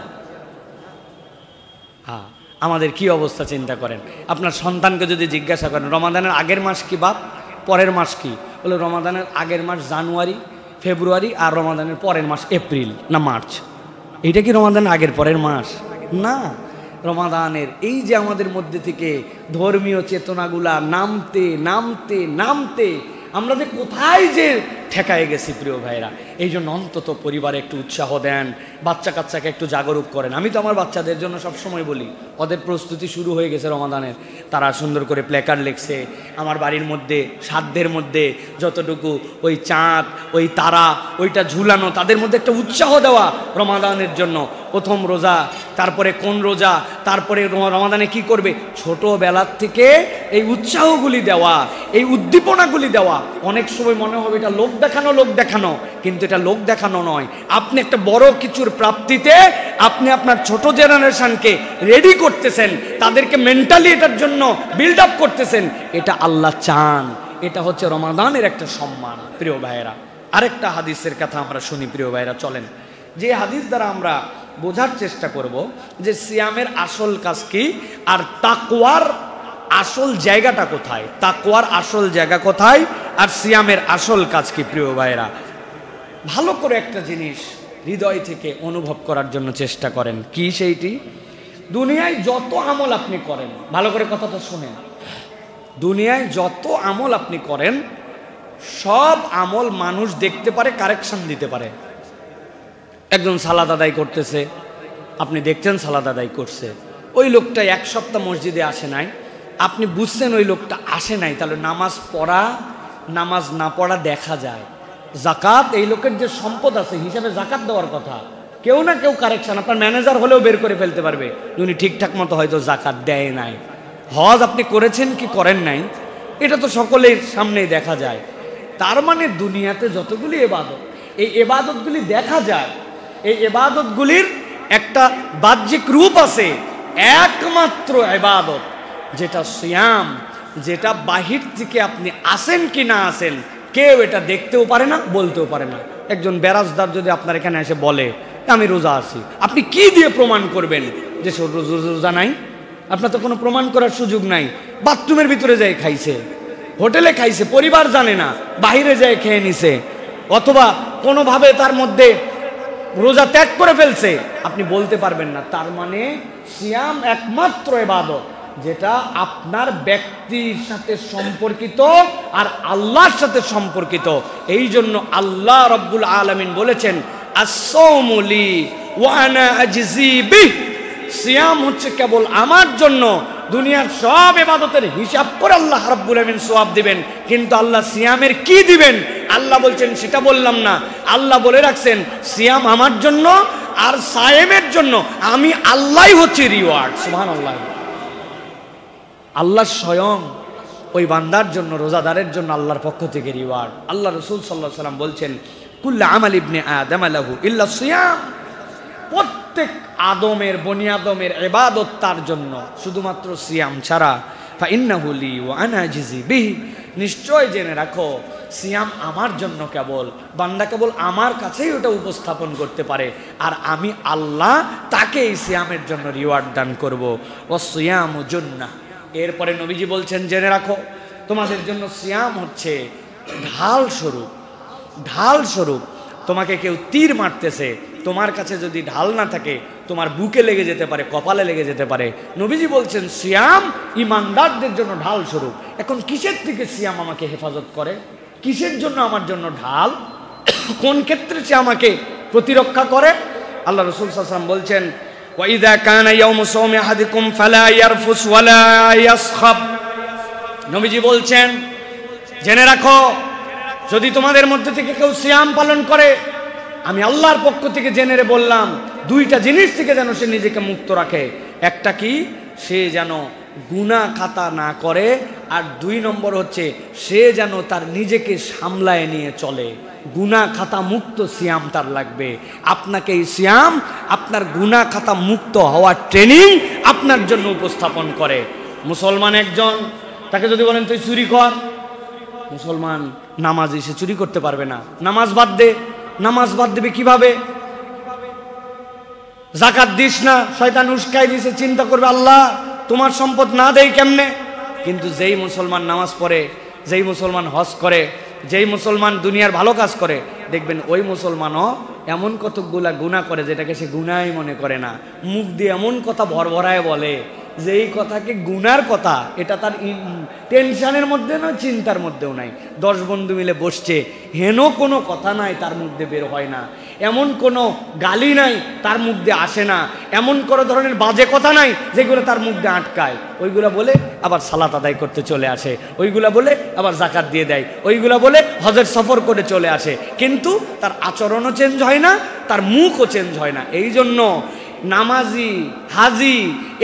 হ্যাঁ, আমাদের কি অবস্থা চিন্তা করেন। আপনার সন্তানকে যদি জিজ্ঞাসা করেন রমাদানের আগের মাস কি বাপ, পরের মাস কি, বলে রমাদানের আগের মাস জানুয়ারি, ফেব্রুয়ারি, আর রমাদানের পরের মাস এপ্রিল না মার্চ। এটা কি রমাদানের আগের পরের মাস? না। রমাদানের এই যে আমাদের মধ্যে থেকে ধর্মীয় চেতনাগুলা নামতে নামতে নামতে আমরা যে কোথায় যে ঠেকায় গেছি প্রিয় ভাইরা। এই জন্য অন্তত পরিবারে একটু উৎসাহ দেন, বাচ্চা কাচ্চাকে একটু জাগরুক করেন। আমি তো আমার বাচ্চাদের জন্য সবসময় বলি, ওদের প্রস্তুতি শুরু হয়ে গেছে রমাদানের, তারা সুন্দর করে প্ল্যাকার্ড লিখছে। আমার বাড়ির মধ্যে সাধ্যের মধ্যে যতটুকু ওই চাঁদ, ওই তারা, ওইটা ঝুলানো, তাদের মধ্যে একটা উৎসাহ দেওয়া রমাদানের জন্য। প্রথম রোজা, তারপরে কোন রোজা, তারপরে রমাদানে কি করবে, ছোটোবেলার থেকে এই উৎসাহগুলি দেওয়া, এই উদ্দীপনাগুলি দেওয়া। অনেক সময় মনে হবে এটা লোক দেখানো, লোক দেখানো, কিন্তু এটা লোক দেখানো নয়। আপনি একটা বড় কিছুর প্রাপ্তিতে আপনি আপনার ছোট জেনারেশনকে রেডি করতেছেন, তাদেরকে মেন্টালি এটার জন্য বিল্ড আপ করতেছেন। এটা আল্লাহ চান, এটা হচ্ছে রমাদানের একটা সম্মান প্রিয় ভাইয়েরা। আরেকটা হাদিসের কথা আমরা শুনি প্রিয় ভাইয়েরা, চলেন যে হাদিস দ্বারা আমরা বোঝার চেষ্টা করব যে সিয়ামের আসল কাজ কি আর তাকওয়ার আসল জায়গাটা কোথায়, তাকওয়ার আসল জায়গা কোথায় আর সিয়ামের আসল কাজ কি। প্রিয় ভাইরা, ভালো করে একটা জিনিস হৃদয় থেকে অনুভব করার জন্য চেষ্টা করেন। কি সেইটি? দুনিয়ায় যত আমল আপনি করেন, ভালো করে কথাটা শুনেন, দুনিয়ায় যত আমল আপনি করেন সব আমল মানুষ দেখতে পারে, কারেকশন দিতে পারে। একজন সালাদ আদায় করতেছে, আপনি দেখছেন সালাদ আদায় করছে, ওই লোকটা এক সপ্তাহ মসজিদে আসে নাই, আপনি বুঝছেন ওই লোকটা আসে নাই, তাহলে নামাজ পড়া নামাজ না পড়া দেখা যায়। জাকাত, এই লোকের যে সম্পদ আছে হিসাবে জাকাত দেওয়ার কথা, কেউ না কেউ কারেকশন, আপনার ম্যানেজার হলেও বের করে ফেলতে পারবে উনি ঠিকঠাক মতো হয়তো জাকাত দেয় নাই। হজ আপনি করেছেন কি করেন নাই এটা তো সকলের সামনেই দেখা যায়। তার মানে দুনিয়াতে যতগুলি ইবাদত, এই ইবাদতগুলি দেখা যায়, এই ইবাদতগুলির একটা বাহ্যিক রূপ আছে। একমাত্র ইবাদত যেটা সিয়াম, যেটা বাহির থেকে আপনি আসেন কি না আসেন কেউ এটা দেখতেও পারে না, বলতেও পারে না। একজন বেরাজদার যদি আপনার এখানে এসে বলে আমি রোজা আছি, আপনি কি দিয়ে প্রমাণ করবেন যে রোজা নাই? আপনার তো কোনো প্রমাণ করার সুযোগ নাই। বাথরুমের ভিতরে যাই খাইছে, হোটেলে খাইছে, পরিবার জানে না, বাহিরে যায় খেয়ে নিছে, অথবা কোনোভাবে তার মধ্যে রোজা ত্যাগ করে ফেলছে, আপনি বলতে পারবেন না। তার মানে সিয়াম একমাত্র ইবাদত যেটা আপনার ব্যক্তির সাথে সম্পর্কিত আর আল্লাহর সাথে সম্পর্কিত। এই জন্য আল্লাহ রাব্বুল আলামিন বলেছেন আস-সাওমু লি ওয়া আনা আজজি বিহ, সিয়াম হচ্ছে কেবল আমার জন্য। দুনিয়ার সব ইবাদতের হিসাব করে আল্লাহ রাব্বুল আলামিন সওয়াব দিবেন, কিন্তু আল্লাহ সিয়ামের কি দিবেন আল্লাহ বলছেন সেটা বললাম না। আল্লাহ বলে রাখছেন সিয়াম আমার জন্য আর সায়েমের জন্য আমি আল্লাহই হচ্ছে রিওয়ার্ড। সুবহানাল্লাহ। আল্লাহ স্বয়ং ওই বান্দার জন্য, রোজাদারের জন্য আল্লাহর পক্ষ থেকে রিওয়ার্ড। আল্লাহ রাসূল সাল্লাল্লাহু আলাইহি ওয়াসাল্লাম বলছেন কুল্লু আমাল ইবনে আদম লাহু ইল্লা সিয়াম, প্রত্যেক আদমের, বনি আদমের ইবাদত তার জন্য, শুধুমাত্র সিয়াম ছাড়া। ফা ইন্নাহু লি ওয়া আনা আজজি বিহি, নিশ্চয় জেনে রাখো সিয়াম আমার জন্য, কেবল বান্দা কেবল আমার কাছেই ওটা উপস্থাপন করতে পারে আর আমি আল্লাহ তাকে এই সিয়ামের জন্য রিওয়ার্ড দান করব। ও সিয়ামু জান্নাহ। এরপরে নবীজি বলছেন জেনে রাখো তোমাদের জন্য সিয়াম হচ্ছে ঢাল স্বরূপ। ঢাল স্বরূপ তোমাকে কেউ তীর মারতেছে, তোমার কাছে যদি ঢাল না থাকে তোমার বুকে লেগে যেতে পারে, কপালে লেগে যেতে পারে। নবীজি বলছেন সিয়াম ইমানদারদের জন্য ঢাল স্বরূপ। এখন কিসের থেকে সিয়াম আমাকে হেফাজত করে? কিসের জন্য আমার জন্য ঢাল? কোন ক্ষেত্রে সে আমাকে প্রতিরক্ষা করে? আল্লাহ রাসূল সাল্লাল্লাহু আলাইহি ওয়াসাল্লাম বলছেন ওয়াইদা কানা ইয়াউমু সাওমি আহাদিকুম ফালা ইয়ারফুস ওয়ালা ইয়াসখাব। নবীজি বলছেন জেনে রাখো যদি তোমাদের মধ্যে থেকে কেউ সিয়াম পালন করে, আমি আল্লাহর পক্ষ থেকে জেনে বললাম দুইটা জিনিস থেকে যেন সে নিজেকে মুক্ত রাখে। একটা কি, সে যেন গুনাহ খাতা না করে, আর দুই নম্বর হচ্ছে সে যেন তার নিজেকে সামলায় নিয়ে চলে। গুনাহ খাতা মুক্ত সিয়াম তার লাগবে। আপনাকে এই সিয়াম আপনার গুনাহ খাতা মুক্ত হওয়ার ট্রেনিং আপনার জন্য উপস্থাপন করে। মুসলমান একজন, তাকে যদি বলেন তুই চুরি কর, মুসলমান নামাজি, সে চুরি করতে পারবে না। নামাজ বাদ দে, নামাজ বাদ দেবে কিভাবে? জাকাত দিস না, শয়তান উস্কাই দিছে, চিন্তা করবে আল্লাহ তোমার সম্পদ না দেই কেমনে। কিন্তু যেই মুসলমান নামাজ পড়ে, যেই মুসলমান হজ করে, যেই মুসলমান দুনিয়ার ভালো কাজ করে, দেখবেন ওই মুসলমানও এমন কতকগুলা গুনাহ করে যেটাকে সে গুনাহই মনে করে না। মুখ দিয়ে এমন কথা ভরভরায় বলে যে এই কথাকে গুনার কথা, এটা তার টেনশনের মধ্যে না, চিন্তার মধ্যেও নাই। 10 বন্ধু মিলে বসছে, হেন কোনো কথা নাই তার মধ্যে বের হয় না, এমন কোনো গালি নাই তার মুখ দিয়ে আসে না, এমন কোনো ধরনের বাজে কথা নাই যেগুলো তার মুখ দিয়ে আটকায়। ওইগুলা বলে আবার সালাত আদায় করতে চলে আসে, ওইগুলা বলে আবার জাকাত দিয়ে দেয়, ওইগুলা বলে হজের সফর করে চলে আসে, কিন্তু তার আচরণও চেঞ্জ হয় না, তার মুখও চেঞ্জ হয় না। এই জন্য নামাজি, হাজি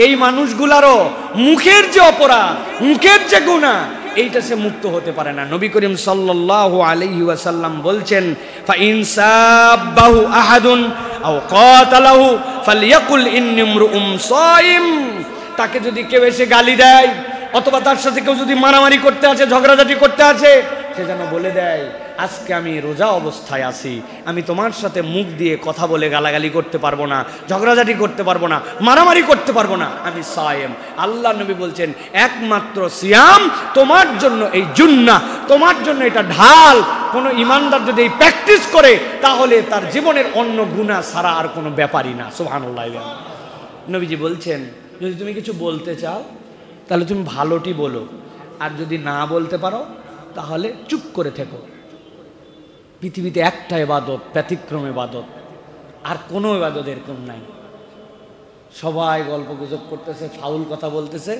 এই মানুষগুলারও মুখের যে অপরাধ, মুখের যে গুনাহ, এইটা সে মুক্ত হতে পারে না। নবী করিম সাল্লাল্লাহু আলাইহি ওয়াসাল্লাম বলছেন, ফা ইন সাব্বাহু আহাদুন আও কাতালাহু ফালইয়াকুল ইন্নী ইমরুউম সাইম। তাকে যদি কেউ এসে গালি দেয় অথবা তার সাথে কেউ যদি মারামারি করতে আছে, ঝগড়াঝাটি করতে আছে, সে যেন বলে দেয় আজকে আমি রোজা অবস্থায় আছি, আমি তোমার সাথে মুখ দিয়ে কথা বলে গালাগালি করতে পারবো না, ঝগড়াঝাটি করতে পারবো না, মারামারি করতে পারবো না, আমি সায়েম। আল্লাহ নবী বলছেন একমাত্র সিয়াম তোমার জন্য এই জুন্নাহ, তোমার জন্য এটা ঢাল। কোনো ইমানদার যদি এই প্র্যাকটিস করে তাহলে তার জীবনের অন্য গুনাহ ছাড়া আর কোনো ব্যাপারই না। সুবহানাল্লাহ। নবীজি বলছেন যদি তুমি কিছু বলতে চাও তাহলে তুমি ভালোটি বলো, আর যদি না বলতে পারো তাহলে চুপ করে থেকো। পৃথিবীতে একটা ইবাদত, ব্যতিক্রম ইবাদত, আর কোনো ইবাদত এরকম নাই। সবাই গল্প গুজব করতেছে, ফাউল কথা বলতেছে,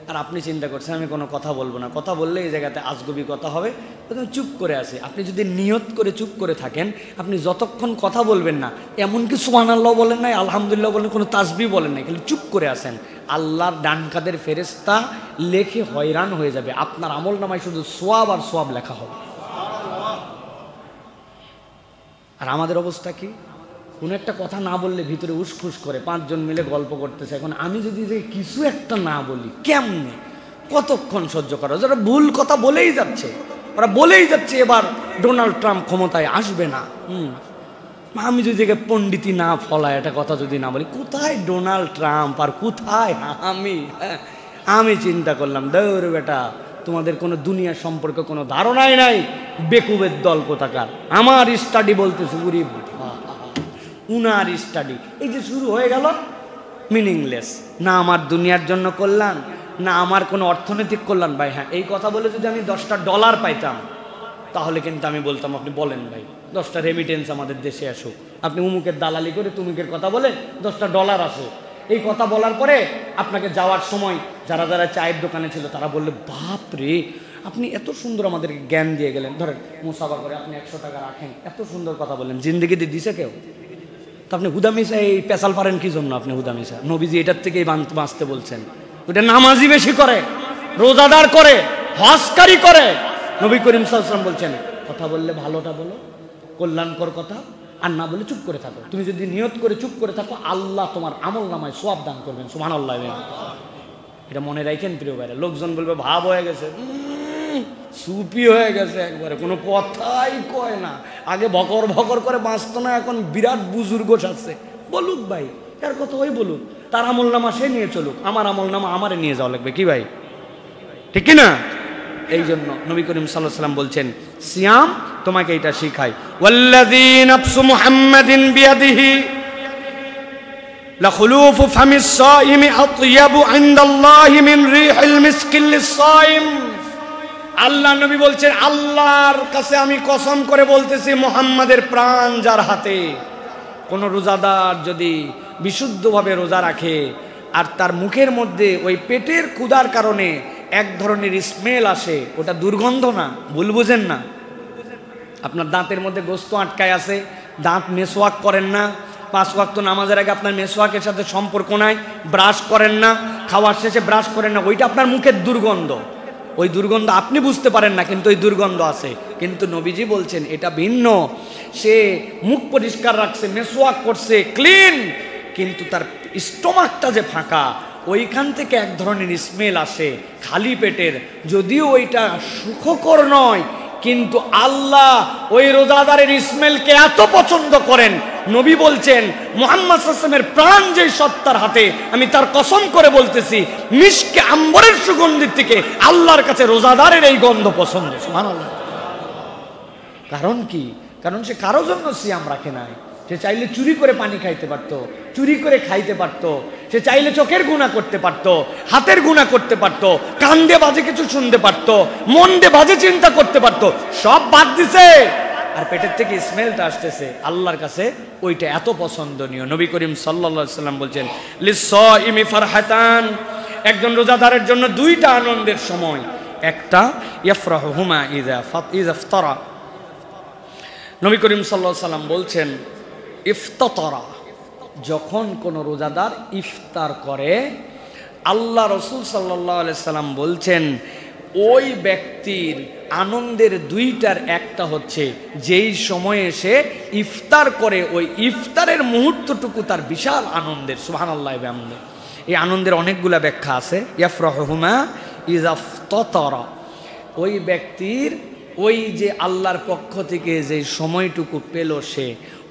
আর আপনি চিন্তা করছেন আমি কোনো কথা বলবো না, কথা বললে এই জায়গাতে আজগবি কথা হবে, চুপ করে আসে। আপনি যদি নিয়ত করে চুপ করে থাকেন, আপনি যতক্ষণ কথা বলবেন না, এমনকি সুবহানাল্লাহ বলেন নাই, আলহামদুলিল্লাহ বলেন, কোনো তাসবিহ বলেন নাই, কিন্তু চুপ করে আসেন, আল্লাহর ডান কাঁধের ফেরেশতা লেখে হয়রান হয়ে যাবে। আপনার আমল নামায় শুধু সোয়াব আর সোয়াব লেখা হবে। আর আমাদের অবস্থা কি? কোনো একটা কথা না বললে ভিতরে উসখুস করে, 5 জন মিলে গল্প করতেছে, এখন আমি যদি যে কিছু একটা না বলি কেমনে, কতক্ষণ সহ্য করা? যারা ভুল কথা বলেই যাচ্ছে, ওরা বলেই যাচ্ছে এবার ডোনাল্ড ট্রাম্প ক্ষমতায় আসবে না। আমি যদি পণ্ডিতি না ফলায় একটা কথা যদি না বলি, কোথায় ডোনাল্ড ট্রাম্প আর কোথায় আমি চিন্তা করলাম দৌড় বেটা, তোমাদের কোনো দুনিয়া সম্পর্কে কোনো ধারণাই নাই, বেকুবের দল কোথাকার। আমার স্টাডি বলতেছে, উরি উনার স্টাডি, এই যে শুরু হয়ে গেল মিনিংলেস। না আমার দুনিয়ার জন্য কল্যাণ, না আমার কোনো অর্থনৈতিক কল্যাণ। ভাই হ্যাঁ, এই কথা বলে যদি আমি $10 পাইতাম তাহলে কিন্তু আমি বলতাম আপনি বলেন ভাই 10টা রেমিটেন্স আমাদের দেশে আসুক, আপনি উমুকের দালালি করে তুমুকের কথা বলে $10 আসুক। এই কথা বলার পরে আপনাকে যাওয়ার সময় যারা যারা চায়ের দোকানে ছিল তারা বললে বাপ রে, আপনি এত সুন্দর আমাদেরকে জ্ঞান দিয়ে গেলেন, ধরেন মুসাফা করে আপনি 100 টাকা রাখেন, এত সুন্দর কথা বললেন, জিন্দগিতে দিছে কেউ? তো আপনি হুদামিশা এই পেশাল পারেন কি জন্য? আপনি হুদামিশা, নবীজি এটার থেকেই বাঁচতে বলছেন। ওটা নামাজি বেশি করে, রোজাদার করে, হজকারী করে। নবী করিম সাল্লাল্লাহু আলাইহি ওয়াসাল্লাম বলছেন কথা বললে ভালোটা বলো, কল্যাণকর কথা, আর না বলে চুপ করে থাকো। তুমি যদি নিয়ত করে চুপ করে থাকো, আল্লাহ তোমার আমল নামায় সওয়াব দান করবেন। সুবহানাল্লাহ। এটা মনে রাখেন প্রিয় ভাইরা। লোকজন বলবে ভাব হয়ে গেছে, সুপি হয়ে গেছে, একবারে কোনো কথাই কয় না, আগে ভকর ভকর করে বাঁচতো না, এখন বিরাট বুজুর্গ সাজছে। বলুক ভাই, এর কথা ওই বলুক, তার আমল নামা সে নিয়ে চলুক, আমার আমল নামা আমারে নিয়ে যাওয়া লাগবে, কি ভাই ঠিক কি না? এই জন্য নবী করিম সাল্লাল্লাহু আলাইহি ওয়াসাল্লাম বলছেন সিয়াম তোমাকে এটা শিখায়। ওয়াল্লাযী নাফসু মুহাম্মাদিন বিয়াদিহি লাখুলুফু ফামিস সাইমি আতয়াবু ইনদাল্লাহি মিন রিহিল মিসকিল লিস-সাইম। আল্লাহ নবী বলছেন আল্লাহর কাছে আমি কসম করে বলতেছি, মুহাম্মাদের প্রাণ যার হাতে, কোন রোজাদার যদি বিশুদ্ধভাবে রোজা রাখে আর তার মুখের মধ্যে ওই পেটের ক্ষুধার কারণে এক ধরনের স্মেল আসে, ওটা দুর্গন্ধ না, ভুল বুঝেন না। আপনার দাঁতের মধ্যে গোস্ত আটকায় আছে, দাঁত মেসওয়াক করেন না, 5 ওয়াক্ত নামাজের আগে আপনার মেসওয়াকের সাথে সম্পর্ক নাই, ব্রাশ করেন না, খাওয়ার শেষে ব্রাশ করেন না, ওইটা আপনার মুখের দুর্গন্ধ। ওই দুর্গন্ধ আপনি বুঝতে পারেন না, কিন্তু ওই দুর্গন্ধ আছে। কিন্তু নবীজি বলছেন এটা ভিন্ন, সে মুখ পরিষ্কার রাখছে, মেসওয়াক করছে, ক্লিন, কিন্তু তার স্টোমাকটা যে ফাঁকা, ওইখান থেকে এক ধরনের স্মেল আসে খালি পেটের, যদিও ওইটা সুখকর নয়, কিন্তু আল্লাহ ওই রোজাদারের ইসমাইলকে এত পছন্দ করেন, নবী বলছেন মুহাম্মদ সাল্লাল্লাহু আলাইহি ওয়াসাল্লামের প্রাণ যে সত্তার হাতে, আমি তার কসম করে বলতেছি মিশকে আম্বরের সুগন্ধির থেকে আল্লাহর কাছে রোজাদারের এই গন্ধ পছন্দ। সুবহানাল্লাহ। কারণ কি? কারণ সে কারো জন্য সিয়াম রাখে নাই। সে চাইলে চুরি করে পানি খাইতে পারত, চুরি করে খাইতে পারত, সে চাইলে চোখের গুনাহ করতে পারত, হাতের গুনাহ করতে পারত, কান দিয়ে বাজে কিছু শুনতে পারত, মন দিয়ে বাজে চিন্তা করতে পারত, সব বাদ দিছে। আর পেটের থেকে স্মেলটা আসতেছে, আল্লাহর কাছে ওইটা এত পছন্দনীয়। নবী করিম সাল্লাল্লাহু আলাইহি সাল্লাম বলছেন লিস-সাইমি ফারহাতান, একজন রোজাদারের জন্য দুইটা আনন্দের সময়। একটা ইয়াফরাহুমা ইযা ইফতারা, নবী করিম সাল্লাল্লাহু আলাইহি সাল্লাম বলছেন ইফতারা, যখন কোন রোজাদার ইফতার করে, আল্লাহ রাসূল সাল্লাল্লাহু আলাইহি সাল্লাম বলছেন ওই ব্যক্তির আনন্দের দুইটার একটা হচ্ছে যেই সময়ে সে ইফতার করে, ওই ইফতারের মুহূর্তটুকু তার বিশাল আনন্দের। সুবহানাল্লাহ। এই আনন্দের অনেকগুলা ব্যাখ্যা আছে। ইয়াফরাহুমা ইযা ইফতারা, ওই ব্যক্তির ওই যে আল্লাহর পক্ষ থেকে যে সময়টুকু পেল, সে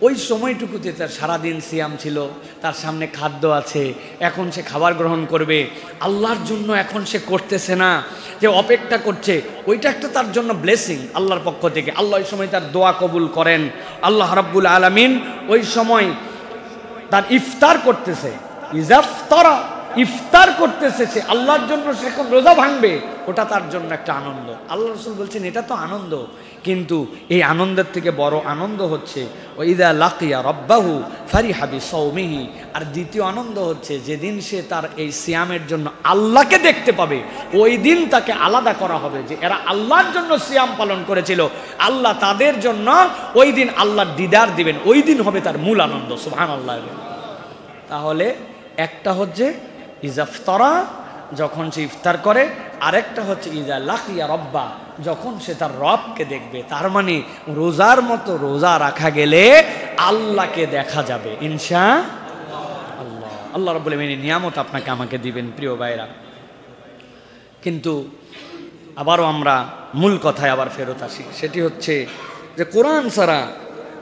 ওই সময়টুকুতে তার সারাদিন সিয়াম ছিল, তার সামনে খাদ্য আছে, এখন সে খাবার গ্রহণ করবে, আল্লাহর জন্য এখন সে করতেছে না, যে অপেক্ষা করছে, ওইটা একটা তার জন্য ব্লেসিং আল্লাহর পক্ষ থেকে। আল্লাহ ওই সময় তার দোয়া কবুল করেন। আল্লাহ রাব্বুল আলামিন ওই সময় তার ইফতার করতেছে, ইজাফতারা, ইফতার করতেছে সে আল্লাহর জন্য, সে এখন রোজা ভাঙবে, ওটা তার জন্য একটা আনন্দ। আল্লাহ রাসূল বলছেন এটা তো আনন্দ, কিন্তু এই আনন্দের থেকে বড় আনন্দ হচ্ছে ওয়াইদা লাকিয়া রাব্বাহু ফারিহা বিসাওমিহি, আর দ্বিতীয় আনন্দ হচ্ছে যেদিন সে তার এই সিয়ামের জন্য আল্লাহকে দেখতে পাবে, ওই দিন তাকে আলাদা করা হবে যে এরা আল্লাহর জন্য সিয়াম পালন করেছিল, আল্লাহ তাদের জন্য ওই দিন আল্লাহর দিদার দিবেন, ওই দিন হবে তার মূল আনন্দ। সুবহানাল্লাহ। তাহলে একটা হচ্ছে ইজাফতারা, যখন সে ইফতার করে, আরেকটা হচ্ছে ইজা লাকিয়া রব্বা, যখন সে তার রবকে দেখবে। তার মানে রোজার মতো রোজা রাখা গেলে আল্লাহকে দেখা যাবে ইনশাআল্লাহ। আল্লাহ রাব্বুল আলামিন নিয়ামত আপনাকে আমাকে দিবেন প্রিয় ভাইরা। কিন্তু আবারও আমরা মূল কথায় আবার ফেরত আসি, সেটি হচ্ছে যে কোরআন ছাড়া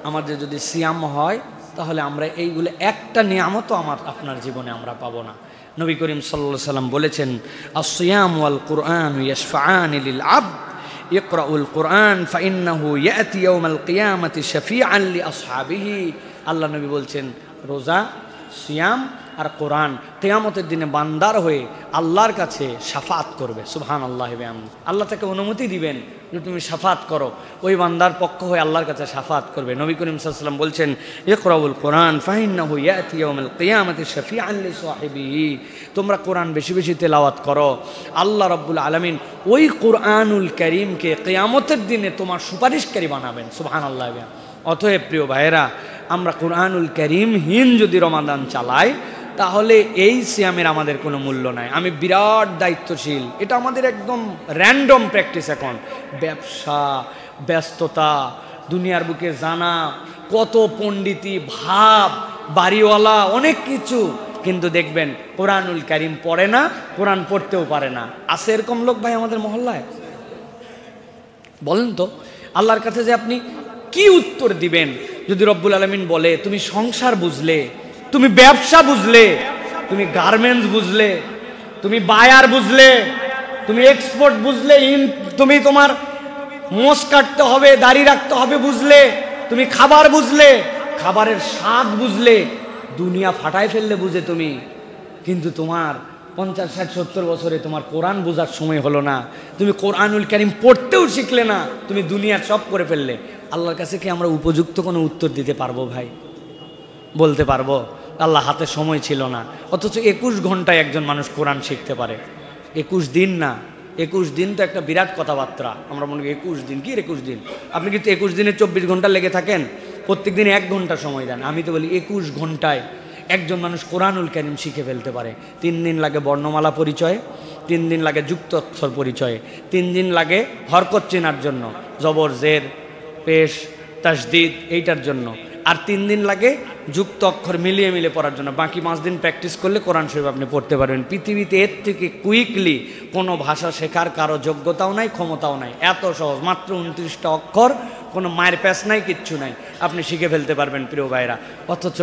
আমাদের যদি সিয়াম হয়, তাহলে আমরা এইগুলো একটা নিয়ামতও আপনার জীবনে আমরা পাবো না। নবী করিম সাল্লাল্লাহু আলাইহি সাল্লাম বলেছেন আস-সিয়াম ওয়াল কুরআন ইয়াশফাআনি লিল আবদ ইকরাউল কুরআন ফাইন্নাহু ইয়াতি ইয়াউমাল কিয়ামাতি শাফিআন লি আসহাবিহি। আল্লাহ নবী বলছেন রোজা, সিয়াম আর কোরআন কিয়ামতের দিনে বান্দার হয়ে আল্লাহর কাছে শাফাত করবে। সুবহানাল্লাহ। আল্লাহ তাকে অনুমতি দিবেন যে তুমি শাফাত করো, ওই বান্দার পক্ষ হয়ে আল্লাহর কাছে শাফাত করবে। নবী করিম সাল্লাল্লাহু আলাইহি সাল্লাম বলছেন ইকরাউল কুরআন ফাইন্নাহু ইয়াতি ইয়াউমাল কিয়ামাতি শাফিআন লি সাহিবিহি, তোমরা কোরআন বেশি বেশি তেলাওয়াত করো, আল্লাহ রাব্বুল আলামিন ওই কোরআনুল কারীমকে কিয়ামতের দিনে তোমার সুপারিশকারী বানাবেন। সুবহানাল্লাহ। অতএব প্রিয় ভাইয়েরা, আমরা কোরআনুল কারীমহীন যদি রমাদান চালাই, তাহলে এই সিয়ামের আমাদের কোনো মূল্য নাই। আমি বিরাট দায়িত্বশীল, এটা আমাদের একদম র্যান্ডম প্র্যাকটিস। এখন ব্যবসা, ব্যস্ততা, দুনিয়ার বুকে জানা, কত পণ্ডিতি ভাব, বাড়িওয়ালা, অনেক কিছু, কিন্তু দেখবেন কোরআনুল কারীম পড়ে না, কোরআন পড়তেও পারে না। আছে এরকম লোক ভাই আমাদের মহল্লায়? বলেন তো, আল্লাহর কাছে যে আপনি কি উত্তর দিবেন যদি রব্বুল আলামিন বলে তুমি সংসার বুঝলে, তুমি ব্যবসা বুঝলে, তুমি গার্মেন্টস বুঝলে, তুমি বায়ার বুঝলে, তুমি এক্সপোর্ট বুঝলে, তুমি তোমার মোষ কাটতে হবে, দাড়ি রাখতে হবে বুঝলে, তুমি খাবার বুঝলে, খাবারের স্বাদ বুঝলে, দুনিয়া ফাটায় ফেললে বুঝে তুমি, কিন্তু তোমার 50, 60, 70 বছরে তোমার কোরআন বোঝার সময় হলো না, তুমি কোরআনুল কারীম পড়তেও শিখলে না, তুমি দুনিয়ার সব করে ফেললে। আল্লাহর কাছে কি আমরা উপযুক্ত কোনো উত্তর দিতে পারবো ভাই? বলতে পারবো আল্লাহ হাতে সময় ছিল না? অথচ 21 ঘন্টায় একজন মানুষ কোরআন শিখতে পারে। 21 দিন না, 21 দিন তো একটা বিরাট কথাবার্তা। আমরা মনে করি 21 দিন, কি 21 দিন? আপনি কিন্তু 21 দিনে 24 ঘন্টা লেগে থাকেন, প্রত্যেক দিনে 1 ঘন্টা সময় দেন। আমি তো বলি 21 ঘন্টায় একজন মানুষ কোরআনুল কারীম শিখে ফেলতে পারে। 3 দিন লাগে বর্ণমালা পরিচয়, 3 দিন লাগে যুক্ত অক্ষর পরিচয়, 3 দিন লাগে হরকত চেনার জন্য, জবর, জের, পেশ, তাসদিদ, এইটার জন্য, আর 3 দিন লাগে যুক্ত অক্ষর মিলিয়ে মিলিয়ে পড়ার জন্য। বাকি 5 দিন প্র্যাকটিস করলে কোরআন শরীফ আপনি পড়তে পারবেন। পৃথিবীতে এর থেকে কুইকলি কোনো ভাষা শেখার কারো যোগ্যতাও নাই, ক্ষমতাও নাই। এত সহজ, মাত্র 29টা অক্ষর, কোনো মায়ের প্যাচ নাই, কিচ্ছু নাই, আপনি শিখে ফেলতে পারবেন প্রিয় ভাইরা। অথচ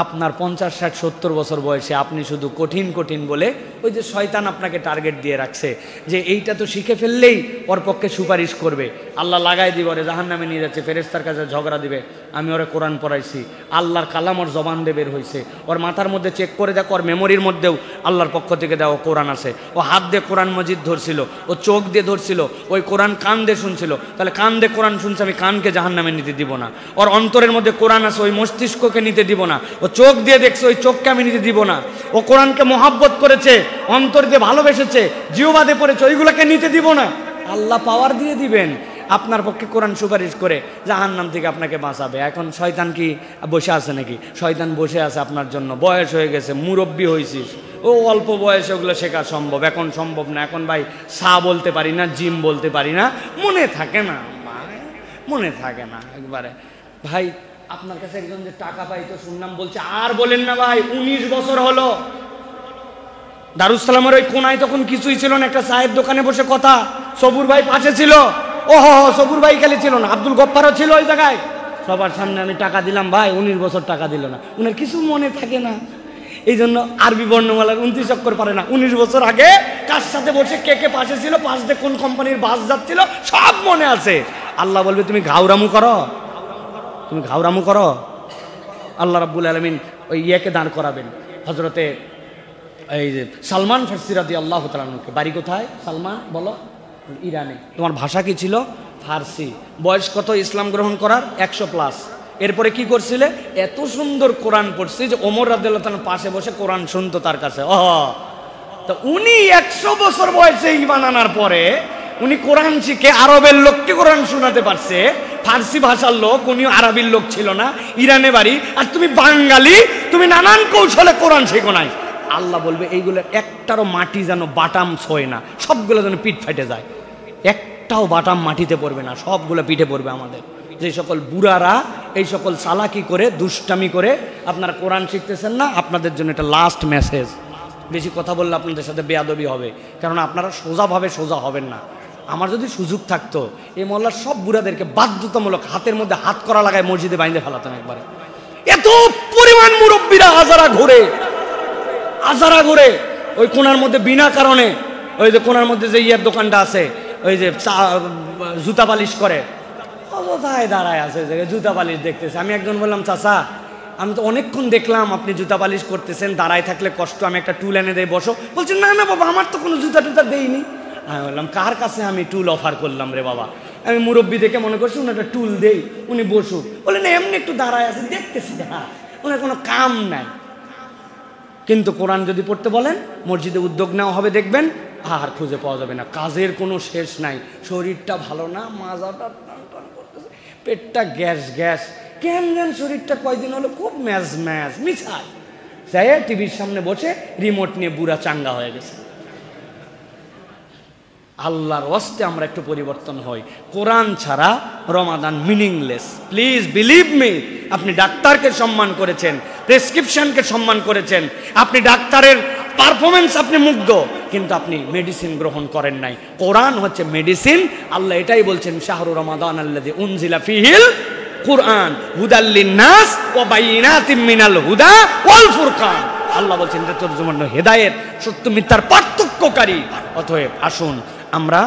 আপনার 50, 60, 70 বছর বয়সে আপনি শুধু কঠিন কঠিন বলে, ওই যে শয়তান আপনাকে টার্গেট দিয়ে রাখছে যে এইটা তো শিখে ফেললেই ওর পক্ষে সুপারিশ করবে, আল্লাহ লাগাই দিব, ওরে জাহান্নামে নিয়ে যাচ্ছে, ফেরেশতার কাছে ঝগড়া দিবে, আমি ওরে কোরআন পড়াইছি, আল্লাহর কালাম ওর জবান দিয়ে বের হয়েছে, ওর মাথার মধ্যে চেক করে দেখো, ওর মেমোরির মধ্যেও আল্লাহর পক্ষ থেকে দেওয়া কোরআন আছে, ও হাত দিয়ে কোরআন মজিদ ধরছিল, ও চোখ দিয়ে ধরছিল, ওই কোরআন কান দিয়ে শুনছিল, তাহলে কান দিয়ে কোরআন শুনছে, আমি কানকে জাহান্নামে নিতে দিব না। ওর অন্তরের মধ্যে কোরআন আছে, ওই মস্তিষ্ককে নিতে দিব না। ও চোখ দিয়ে দেখছে, ওই চোখকে আমি নিতে দিব না। ও কোরআনকে মহাব্বত করেছে, অন্তর দিয়ে ভালোবেসেছে, জিহ্বাতে পড়েছে, ওইগুলোকে নিতে দিব না। আল্লাহ পাওয়ার দিয়ে দিবেন আপনার পক্ষে কোরআন সুপারিশ করে জাহান্নাম থেকে আপনাকে বাঁচাবে। এখন শয়তান কি বসে আছে নাকি? শয়তান বসে আছে আপনার জন্য। বয়স হয়ে গেছে, মুরব্বী হয়েছিস, ও অল্প বয়সে ওগুলো শেখা সম্ভব, এখন সম্ভব না। এখন ভাই সা বলতে পারি না, জিম বলতে পারি না, মনে থাকে না, মনে থাকে না একবারে। ভাই আপনার কাছে একজন যে টাকা পাইতো শুনলাম, বলছে আর বলেন না ভাই, 19 বছর হলো। দারুসালামের ওই কোনায় তখন কিছুই ছিল না, একটা চায়ের দোকানে বসে কথা, সবুর ভাই পাশে ছিল, ওহো সবুর ভাই খালি ছিল না, আব্দুল গফফারও ছিল ওই জায়গায়। সবার সামনে আমি টাকা দিলাম, ভাই 19 বছর টাকা দিল না, উনার কিছু মনে থাকে না। এই জন্য আরবি বর্ণমালার 29 অক্ষর পারে না। 19 বছর আগে কার সাথে বসে কে কে পাশে ছিল, পাশ দিয়ে কোন কোম্পানির বাস যাচ্ছিল, সব মনে আছে। আল্লাহ বলবে তুমি ঘাউরামু করো, তুমি ঘাউরামু করো। আল্লাহ রাব্বুল আলামিন ওই ইয়াকে দাঁড় করাবেন, হযরতে এই যে সালমান ফারসি রাদিয়াল্লাহু তাআলা আনহুকে। বাড়ি কোথায় সালমান? বলো। ইরানে। তোমার ভাষা কি ছিল? ফার্সি। বয়স কত ইসলাম গ্রহণ করার? 100+। এরপরে কি করছিলে? এত সুন্দর কোরআন পড়ছি যে ওমর রাদিয়াল্লাহু তাআলা পাশে বসে কোরআন শুনতো তার কাছে। তো উনি 100 বছর বয়সে ঈমান আনার পরে উনি কোরআন শিখে আরবের লোককে কোরআন শোনাতে পারছে। ফার্সি ভাষার লোক, উনি আরবির লোক ছিল না, ইরানে বাড়ি, আর তুমি বাঙালি, তুমি নানান কৌশলে কোরআন শেখো নাই। আল্লাহ বলবে এইগুলো একটারও মাটি যেন বাটাম ছোঁয় না, সবগুলো যেন পিঠ ফেটে যায়, একটাও বাটাম মাটিতে পড়বে না, সবগুলো পিঠে পড়বে আমাদের। যে সকল বুড়ারা এই সকল চালাকি করে দুষ্টামি করে আপনারা কোরআন শিখতেছেন না, আপনাদের জন্য এটা লাস্ট মেসেজ। বেশি কথা বললে আপনাদের সাথে বেয়াদবি হবে, কারণ আপনারা সোজাভাবে সোজা হবেন না। আমার যদি সুযোগ থাকতো এই মহল্লার সব বুড়াদেরকে বাধ্যতামূলক হাতের মধ্যে হাত করা লাগায় মসজিদে বাইন্ধে ফেলাতাম একবারে। এত পরিমাণ মুরব্বীরা আজারা ঘুরে ওই কোনার মধ্যে বিনা কারণে, ওই যে কোনার মধ্যে যে ইয়ার দোকানটা আছে, ওই যে জুতা পালিশ করে, কোথায় দাঁড়ায় আছে জুতা পালিশ দেখতেছে। আমি একজন বললাম, চাচা আমি তো অনেকক্ষণ দেখলাম আপনি জুতা পালিশ করতেছেন, দাঁড়ায় থাকলে কষ্ট, আমি একটা টুল এনে দেয় বসো। বলছেন না না বাবা, আমার তো কোনো জুতা টুতা দেয়নি। আমি বললাম, কার কাছে আমি টুল অফার করলাম রে বাবা? আমি মুরব্বী দেখে মনে করছি উনি একটা টুল দেই, উনি বসুক। বলে না, এমনি একটু দাঁড়ায় আছে দেখতেছি, ওনার কোনো কাম নাই। কিন্তু কোরআন যদি পড়তে বলেন, মসজিদে উদ্যোগ নেওয়া হবে, দেখবেন আর খুঁজে পাওয়া যাবে না, কাজের কোনো শেষ নাই। শরীরটা ভালো না, মাজাটা টান টান করতেছে, পেটটা গ্যাস গ্যাস, কেন যেন শরীরটা কয়দিন হলো খুব ম্যাজ ম্যাজ মিছায় যাই, টিভির সামনে বসে রিমোট নিয়ে বুড়া চাঙ্গা হয়ে গেছে। আল্লাহর ওয়াস্তে আমরা একটু পরিবর্তন হই। কোরআন ছাড়া রমাদান মিনিংলেস। Please believe me. আপনি ডাক্তারকে সম্মান করেছেন, প্রেসক্রিপশনকে সম্মান করেছেন, আপনি ডাক্তারের পারফরমেন্স আপনি মুগ্ধ, কিন্তু আপনি মেডিসিন গ্রহণ করেন নাই। কোরআন হচ্ছে মেডিসিন। আল্লাহ এটাই বলছেন, শাহরু রমাদান আল্লাযী উনজিলা ফীহিল কুরআন হুদাল লিন্নাস ওয়া বাইয়িনাতিম মিনাল হুদা ওয়াল ফুরকান। আল্লাহ বলছেন এটা তোর জন্য হেদায়েত, সত্য মিথ্যার পার্থক্যকারী। অতএব আসুন আমরা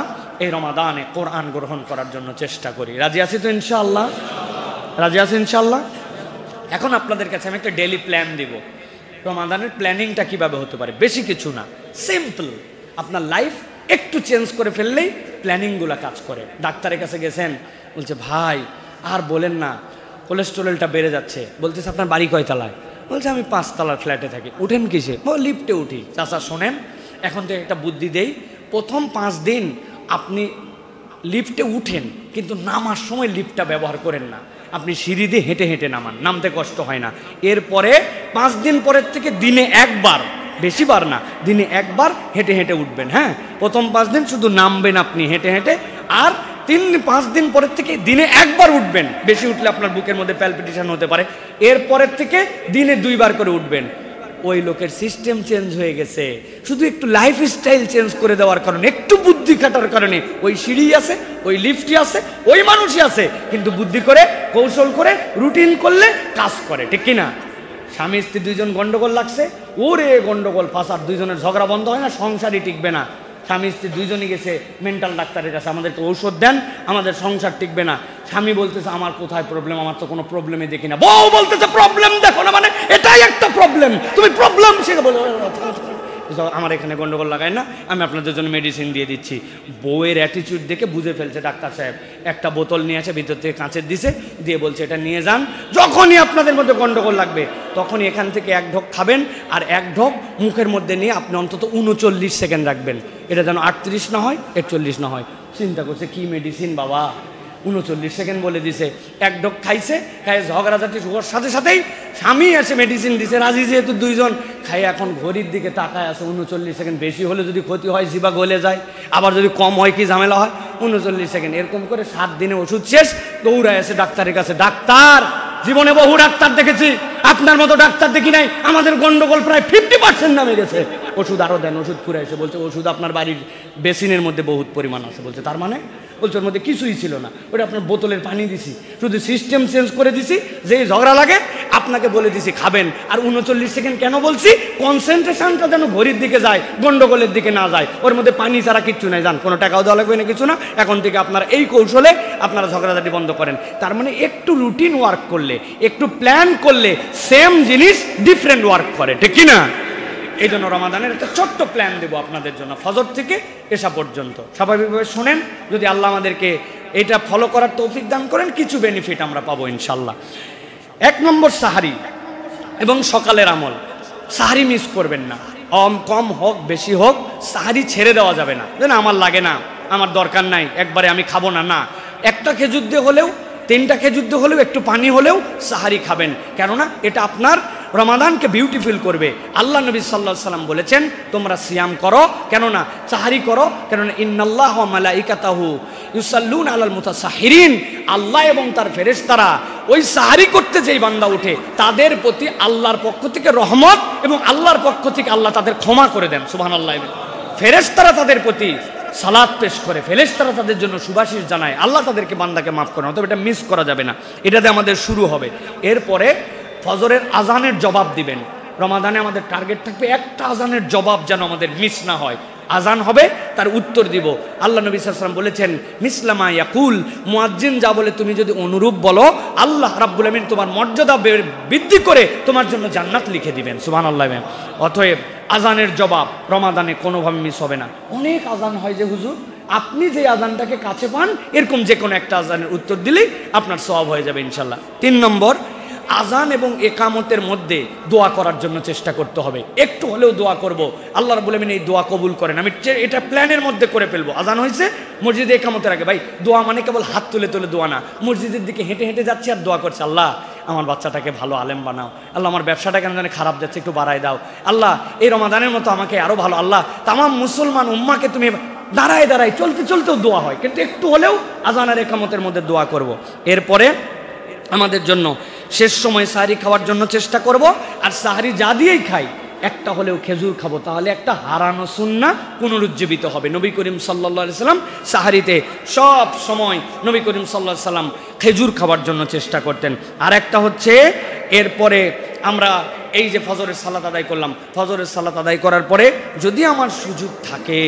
এই রমাদানে কোরআন গ্রহণ করার জন্য চেষ্টা করি। রাজি আছি তো ইনশাআল্লাহ? রাজি আছি ইনশাআল্লাহ? এখন আপনাদের কাছে আমি একটা ডেইলি প্ল্যান দিব। রমাদানের প্ল্যানিংটা কিভাবে হতে পারে? বেশি কিছু না, সিম্পল। আপনার লাইফ একটু চেঞ্জ করে ফেললেই প্ল্যানিংগুলো কাজ করে। ডাক্তারের কাছে গেছেন, বলছে ভাই আর বলেন না, কোলেস্টেরলটা বেড়ে যাচ্ছে। বলতেছে আপনার বাড়ি কয়তলায়? বলছে আমি 5 তলার ফ্ল্যাটে থাকি। উঠেন কিসে? লিফটে উঠি। চাচা শোনেন, এখন থেকে একটা বুদ্ধি দেই, প্রথম 5 দিন আপনি লিফটে উঠেন, কিন্তু নামার সময় লিফটটা ব্যবহার করেন না, আপনি সিঁড়ি দিয়ে হেঁটে হেঁটে নামান, নামতে কষ্ট হয় না। এরপরে 5 দিন পরের থেকে দিনে একবার, বেশিবার না, দিনে একবার হেঁটে হেঁটে উঠবেন। হ্যাঁ, প্রথম 5 দিন শুধু নামবেন আপনি হেঁটে হেঁটে, আর 3-5 দিন পরের থেকে দিনে একবার উঠবেন, বেশি উঠলে আপনার বুকের মধ্যে প্যালপিটেশন হতে পারে, এরপরের থেকে দিনে 2 বার করে উঠবেন। ওই লোকের সিস্টেম চেঞ্জ হয়ে গেছে, শুধু একটু লাইফস্টাইল চেঞ্জ করে দেওয়ার কারণে, একটু বুদ্ধি খাটার কারণে। ওই সিঁড়ি আছে, ওই লিফটই আছে, ওই মানুষই আছে, কিন্তু বুদ্ধি করে কৌশল করে রুটিন করলে কাজ করে, ঠিক কিনা? স্বামী স্ত্রী 2 জন গন্ডগোল লাগছে, ওরে গন্ডগোল ফাঁসার, 2 জনের ঝগড়া বন্ধ হয় না, সংসারই টিকবে না। স্বামী স্ত্রী 2 জনই গেছে মেন্টাল ডাক্তারের কাছে, আমাদেরকে ঔষধ দেন, আমাদের সংসার টিকবে না। স্বামী বলতেছে আমার কোথায় প্রবলেম, আমার তো কোনো প্রবলেমই দেখি না। বউ বলতেছে প্রবলেম দেখো না, মানে এটাই একটা প্রবলেম, তুমি প্রবলেম শিখে বলো আমার এখানে গন্ডগোল লাগায় না, আমি আপনাদের জন্য মেডিসিন দিয়ে দিচ্ছি। বউয়ের অ্যাটিটিউড দেখে বুঝে ফেলছে ডাক্তার সাহেব, একটা বোতল নিয়ে আসে, ভিতর থেকে কাঁচের দিছে, দিয়ে বলছে এটা নিয়ে যান, যখনই আপনাদের মধ্যে গন্ডগোল লাগবে তখনই এখান থেকে 1 ঢোক খাবেন, আর 1 ঢোক মুখের মধ্যে নিয়ে আপনি অন্তত 39 সেকেন্ড রাখবেন, এটা যেন 38 না হয়, 41 না হয়। চিন্তা করছে কি মেডিসিন বাবা, 39 সেকেন্ড বলে দিছে। 1 ঢোক খাইছে, খাই ঝগড়াঝাটি শুরুর সাথে সাথেই স্বামী এসে মেডিসিন দিছে, রাজি যেহেতু 2 জন খাই, এখন ঘড়ির দিকে তাকায় আছে, 39 সেকেন্ড। বেশি হলে যদি ক্ষতি হয়, জিবা গলে যায়, আবার যদি কম হয় কি ঝামেলা হয়, 39 সেকেন্ড। এরকম করে 7 দিনে ওষুধ শেষ, দৌড়ায় আছে ডাক্তারের কাছে, ডাক্তার জীবনে বহু ডাক্তার দেখেছি, আপনার মতো ডাক্তার দেখি নাই, আমাদের গন্ডগোল প্রায় 50% নামে গেছে, ওষুধ আরো দেন। ওষুধ ফুরাইছে, বলছে ওষুধ আপনার বাড়ির বেসিনের মধ্যে বহুত পরিমাণ আছে। বলছে তার মানে? বলছে ওর মধ্যে কিছুই ছিল না, ওটা আপনার বোতলের পানি দিছি, শুধু সিস্টেম চেঞ্জ করে দিছি, যেই ঝগড়া লাগে আপনাকে বলে দিছি খাবেন। আর 39 সেকেন্ড কেন বলছি? কনসেন্ট্রেশনটা যেন ঘড়ির দিকে যায়, গন্ডগোলের দিকে না যায়। ওর মধ্যে পানি ছাড়া কিচ্ছু নাই, জান, কোনো টাকাও দেওয়া লাগবে না, কিছু না। এখন থেকে আপনারা এই কৌশলে আপনারা ঝগড়াঝাটি বন্ধ করেন। তার মানে একটু রুটিন ওয়ার্ক করলে, একটু প্ল্যান করলে সেম জিনিস ডিফারেন্ট ওয়ার্ক করে, ঠিক কিনা? এই জন্য রমাদানের একটা ছোট্ট প্ল্যান দেবো আপনাদের জন্য, ফজর থেকে এশা পর্যন্ত। স্বাভাবিকভাবে শোনেন, যদি আল্লাহ আমাদেরকে এটা ফলো করার তৌফিক দান করেন, কিছু বেনিফিট আমরা পাবো ইনশাল্লাহ। 1 নম্বর সাহারি এবং সকালের আমল। সাহারি মিস করবেন না, কম হোক বেশি হোক, সাহারি ছেড়ে দেওয়া যাবে না, যেন আমার লাগে না, আমার দরকার নাই, একবারে আমি খাবো না, না, 1টা খেজুর দিয়ে হলেও, 3টা খেজুর দিয়ে হলেও, একটু পানি হলেও সাহারি খাবেন। কেননা এটা আপনার রমাদানকে বিউটিফুল করবে। আল্লাহ নবী সাল্লাল্লাহু আলাইহি সাল্লাম বলেছেন তোমরা সিয়াম করো, কেননা সাহারি করো, কেননা ইন্নাল্লাহ ওয়া মালাইকাতাহু ইউসাল্লুনা আলাল মুতাসাহিরিন, আল্লাহ এবং তার ফেরেশতারা ওই সাহারি করতে যেই বান্দা উঠে তাদের প্রতি আল্লাহর পক্ষ থেকে রহমত এবং আল্লাহর পক্ষ থেকে আল্লাহ তাদের ক্ষমা করে দেন। সুবহানাল্লাহ। ফেরেশতারা তাদের প্রতি সালাত পেশ করে, ফেরেশতারা তাদের জন্য সুবাসিশ জানায়, আল্লাহ তাদেরকে বান্দাকে মাফ করেন। অতএব এটা মিস করা যাবে না, এটাতে আমাদের শুরু হবে। এরপরে ফজরের আজানের জবাব দিবেন। রমাদানে আমাদের টার্গেট থাকবে একটা আজানের জবাব যেন আমাদের মিস না হয়। আজান হবে, তার উত্তর দিব। আল্লাহ নবী সাল্লাল্লাহু আলাইহি ওয়াসাল্লাম বলেছেন মিসলামা ইয়াকুল, মুয়াজ্জিন যা বলে তুমি যদি অনুরূপ বলো, আল্লাহ রাব্বুল আমিন তোমার মর্যাদা বৃদ্ধি করে তোমার জন্য জান্নাত লিখে দিবেন। সুবহানাল্লাহ। অতএব আজানের জবাব রমাদানে কোনোভাবে মিস হবে না। অনেক আজান হয় যে হুজুর, আপনি যে আজানটাকে কাছে পান এরকম যে কোনো একটা আজানের উত্তর দিলেই আপনার সওয়াব হয়ে যাবে ইনশাল্লাহ। 3 নম্বর, আজান এবং একামতের মধ্যে দোয়া করার জন্য চেষ্টা করতে হবে। একটু হলেও দোয়া করব, আল্লাহ রাব্বুল আমিন এই দোয়া কবুল করেন। আমি এটা প্ল্যানের মধ্যে করে ফেলবো। আজান হয়েছে, মসজিদে একামতের আগে, ভাই দোয়া মানে কেবল হাত তুলে তুলে দোয়া না, মসজিদের দিকে হেঁটে হেঁটে যাচ্ছি আর দোয়া করছি, আল্লাহ আমার বাচ্চাটাকে ভালো আলেম বানাও, আল্লাহ আমার ব্যবসাটা কেন জানে খারাপ যাচ্ছে, একটু বাড়ায় দাও, আল্লাহ এই রমাদানের মতো আমাকে আরো ভালো, আল্লাহ তামাম মুসলমান উম্মাকে তুমি দাঁড়ায় দাঁড়ায় চলতে চলতেও দোয়া হয়, কিন্তু একটু হলেও আজান আর একামতের মধ্যে দোয়া করব। এরপরে আমাদের জন্য শেষ সময় সাহারি খাওয়ার জন্য চেষ্টা করব। আর সাহারি যা দিয়েই খাই, একটা হলেও খেজুর খাবো, তাহলে একটা হারানো সুন্নাহ পুনরুজ্জীবিত হবে। নবী করিম সাল্লাল্লাহু আলাইহি সাল্লাম সাহারিতে সব সময় নবী করিম সাল্লাল্লাহু আলাইহি সাল্লাম খেজুর খাওয়ার জন্য চেষ্টা করতেন। আর একটা হচ্ছে, এরপরে আমরা এই যে ফজরের সালাত আদায় করলাম, ফজরের সালাত আদায় করার পরে যদি আমার সুযোগ থাকে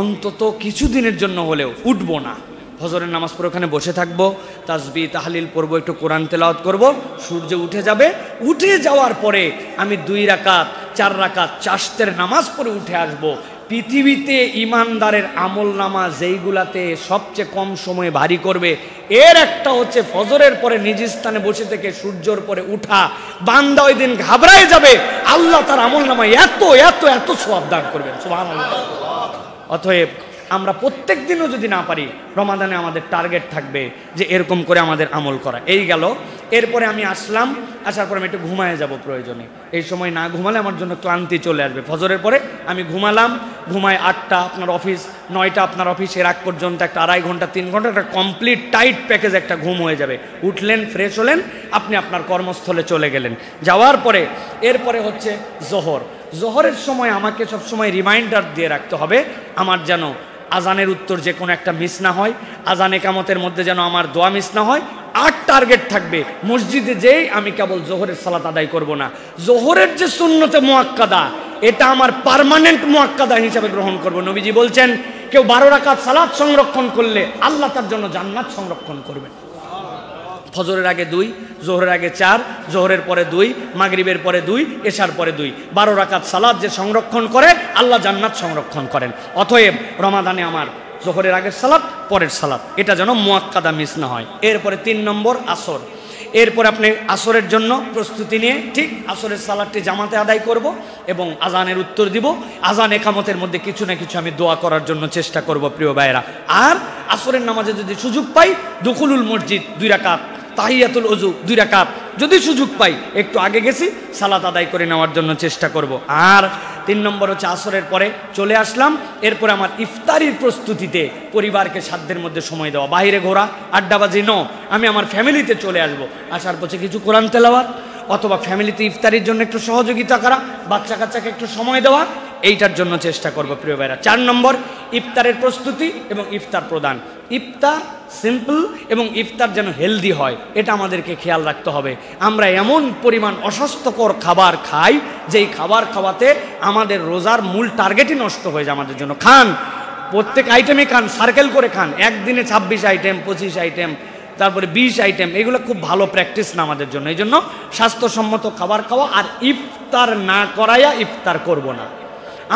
অন্তত কিছুদিনের জন্য হলেও উঠবো না, ফজরের নামাজ পড়ে ওখানে বসে থাকবো, তাসবিহ তাহলিল পড়বো, একটু কোরআন তেলাওয়াত করব। সূর্য উঠে যাবে, উঠে যাওয়ার পরে আমি 2 রাকাত 4 রাকাত চাশতের নামাজ পড়ে উঠে আসব। পৃথিবীতে ইমানদারের আমল নামা যেইগুলাতে সবচেয়ে কম সময়ে ভারী করবে, এর একটা হচ্ছে ফজরের পরে নিজ স্থানে বসে থেকে সূর্যর পরে উঠা। বান্দা ওই দিন ঘাবড়ায় যাবে, আল্লাহ তার আমল নামায় এত এত এত সওয়াব দান করবেন। সুবহানাল্লাহ। অতএব আমরা প্রত্যেক দিনও যদি না পারি, রমাদানে আমাদের টার্গেট থাকবে যে এরকম করে আমাদের আমল করা। এই গেল। এরপরে আমি আসলাম, আসার পরে আমি একটু ঘুমায় যাব প্রয়োজনে। এই সময় না ঘুমালে আমার জন্য ক্লান্তি চলে আসবে। ফজরের পরে আমি ঘুমালাম, ঘুমায় 8টা আপনার অফিস, 9টা আপনার অফিসের আগ পর্যন্ত একটা 2.5 ঘন্টা 3 ঘন্টা একটা কমপ্লিট টাইট প্যাকেজ একটা ঘুম হয়ে যাবে। উঠলেন, ফ্রেশ হলেন, আপনি আপনার কর্মস্থলে চলে গেলেন। যাওয়ার পরে এরপরে হচ্ছে জোহর। জোহরের সময় আমাকে সবসময় রিমাইন্ডার দিয়ে রাখতে হবে আমার যেন আজানের উত্তর যে কোনো একটা মিস না হয়, আজান একামতের মধ্যে যেন আমার দোয়া মিস না হয়। আর টার্গেট থাকবে মসজিদে যেই আমি কেবল জোহরের সালাত আদায় করব না, জোহরের যে সুন্নতে মুআক্কাদা এটা আমার পার্মানেন্ট মুআক্কাদা হিসাবে গ্রহণ করব। নবীজি বলছেন কেউ 12 রাকাত সালাত সংরক্ষণ করলে আল্লাহ তার জন্য জান্নাত সংরক্ষণ করবেন। ফজরের আগে 2, জোহরের আগে 4, জোহরের পরে 2, মাগরিবের পরে 2, এশার পরে 2, 12 রাকাত সালাত যে সংরক্ষণ করে আল্লাহ জান্নাত সংরক্ষণ করেন। অতএব রমাদানে আমার জোহরের আগের সালাত, পরের সালাত, এটা যেন মুআক্কাদা মিস না হয়। এরপরে 3 নম্বর আসর। এরপর আপনি আসরের জন্য প্রস্তুতি নিয়ে ঠিক আসরের সালাতটি জামাতে আদায় করব এবং আজানের উত্তর দিব। আজান একামতের মধ্যে কিছু না কিছু আমি দোয়া করার জন্য চেষ্টা করব প্রিয় ভাইয়েরা। আর আসরের নামাজে যদি সুযোগ পাই, দুখুলুল মসজিদ 2 রাকাত, তাহিয়াতুল ওযু 2 রাকাত যদি সুযোগ পাই, একটু আগে গেছি সালাত আদায় করে নেওয়ার জন্য চেষ্টা করব। আর 3 নম্বর হচ্ছে আসরের পরে চলে আসলাম। এরপরে আমার ইফতারির প্রস্তুতিতে পরিবারকে সাধ্যের মধ্যে সময় দেওয়া, বাইরে ঘোরা আড্ডাবাজি আমি আমার ফ্যামিলিতে চলে আসব। আসার পথে কিছু কোরআন তেলাওয়াত অথবা ফ্যামিলিতে ইফতারির জন্য একটু সহযোগিতা করা, বাচ্চা কাচ্চাকে একটু সময় দেওয়া, এইটার জন্য চেষ্টা করব প্রিয় ভাইরা। 4 নম্বর ইফতারের প্রস্তুতি এবং ইফতার প্রদান। ইফতার সিম্পল এবং ইফতার যেন হেলদি হয়, এটা আমাদেরকে খেয়াল রাখতে হবে। আমরা এমন পরিমাণ অস্বাস্থ্যকর খাবার খাই যেই খাবার খাওয়াতে আমাদের রোজার মূল টার্গেটই নষ্ট হয়ে যায় আমাদের জন্য। খান, প্রত্যেক আইটেমে খান, সার্কেল করে খান। একদিনে 26 আইটেম, 25 আইটেম, তারপরে 20 আইটেম, এগুলো খুব ভালো প্র্যাকটিস না আমাদের জন্য। এই জন্য স্বাস্থ্যসম্মত খাবার খাওয়া। আর ইফতার না করাইয়া ইফতার করব না।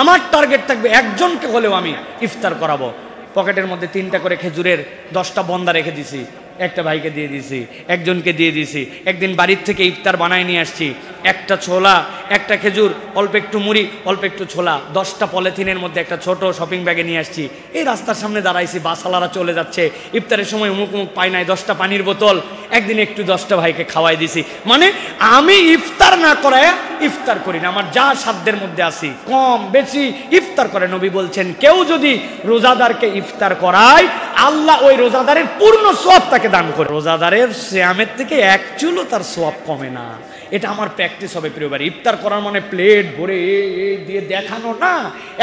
আমার টার্গেট থাকবে একজনকে হলেও আমি ইফতার করাবো। পকেটের মধ্যে 3টা করে খেজুরের 10টা বন্দা রেখে দিছি, একটা ভাইকে দিয়ে দিছি, একজনকে দিয়ে দিছি। একদিন বাড়ির থেকে ইফতার বানায় নিয়ে আসছি, একটা ছোলা, একটা খেজুর, অল্প একটু মুড়ি, অল্প একটু ছোলা, 10টা পলিথিনের মধ্যে একটা ছোট শপিং ব্যাগে নিয়ে আসছি। এই রাস্তার সামনে দাঁড়াইছি, বাসালারা চলে যাচ্ছে, ইফতারের সময় উমুক উমুক পাই নাই, 10টা পানির বোতল, একদিন একটু 10টা ভাইকে খাওয়াই দিছি। মানে আমি ইফতার না করায় ইফতার করি না, আমার যা সাধ্যের মধ্যে আসি কম বেশি ইফতার করে। নবী বলছেন কেউ যদি রোজাদারকে ইফতার করায় আল্লাহ ওই রোজাদারের পূর্ণ সওয়াব তাকে দান করে। রোজাদারের সিয়ামের থেকে 1 চুলও তার সওয়াব কমে না। এটা আমার প্র্যাকটিস হবে প্রিয় ভাই। ইফতার করার মানে প্লেট ভরে এই দিয়ে দেখানো না,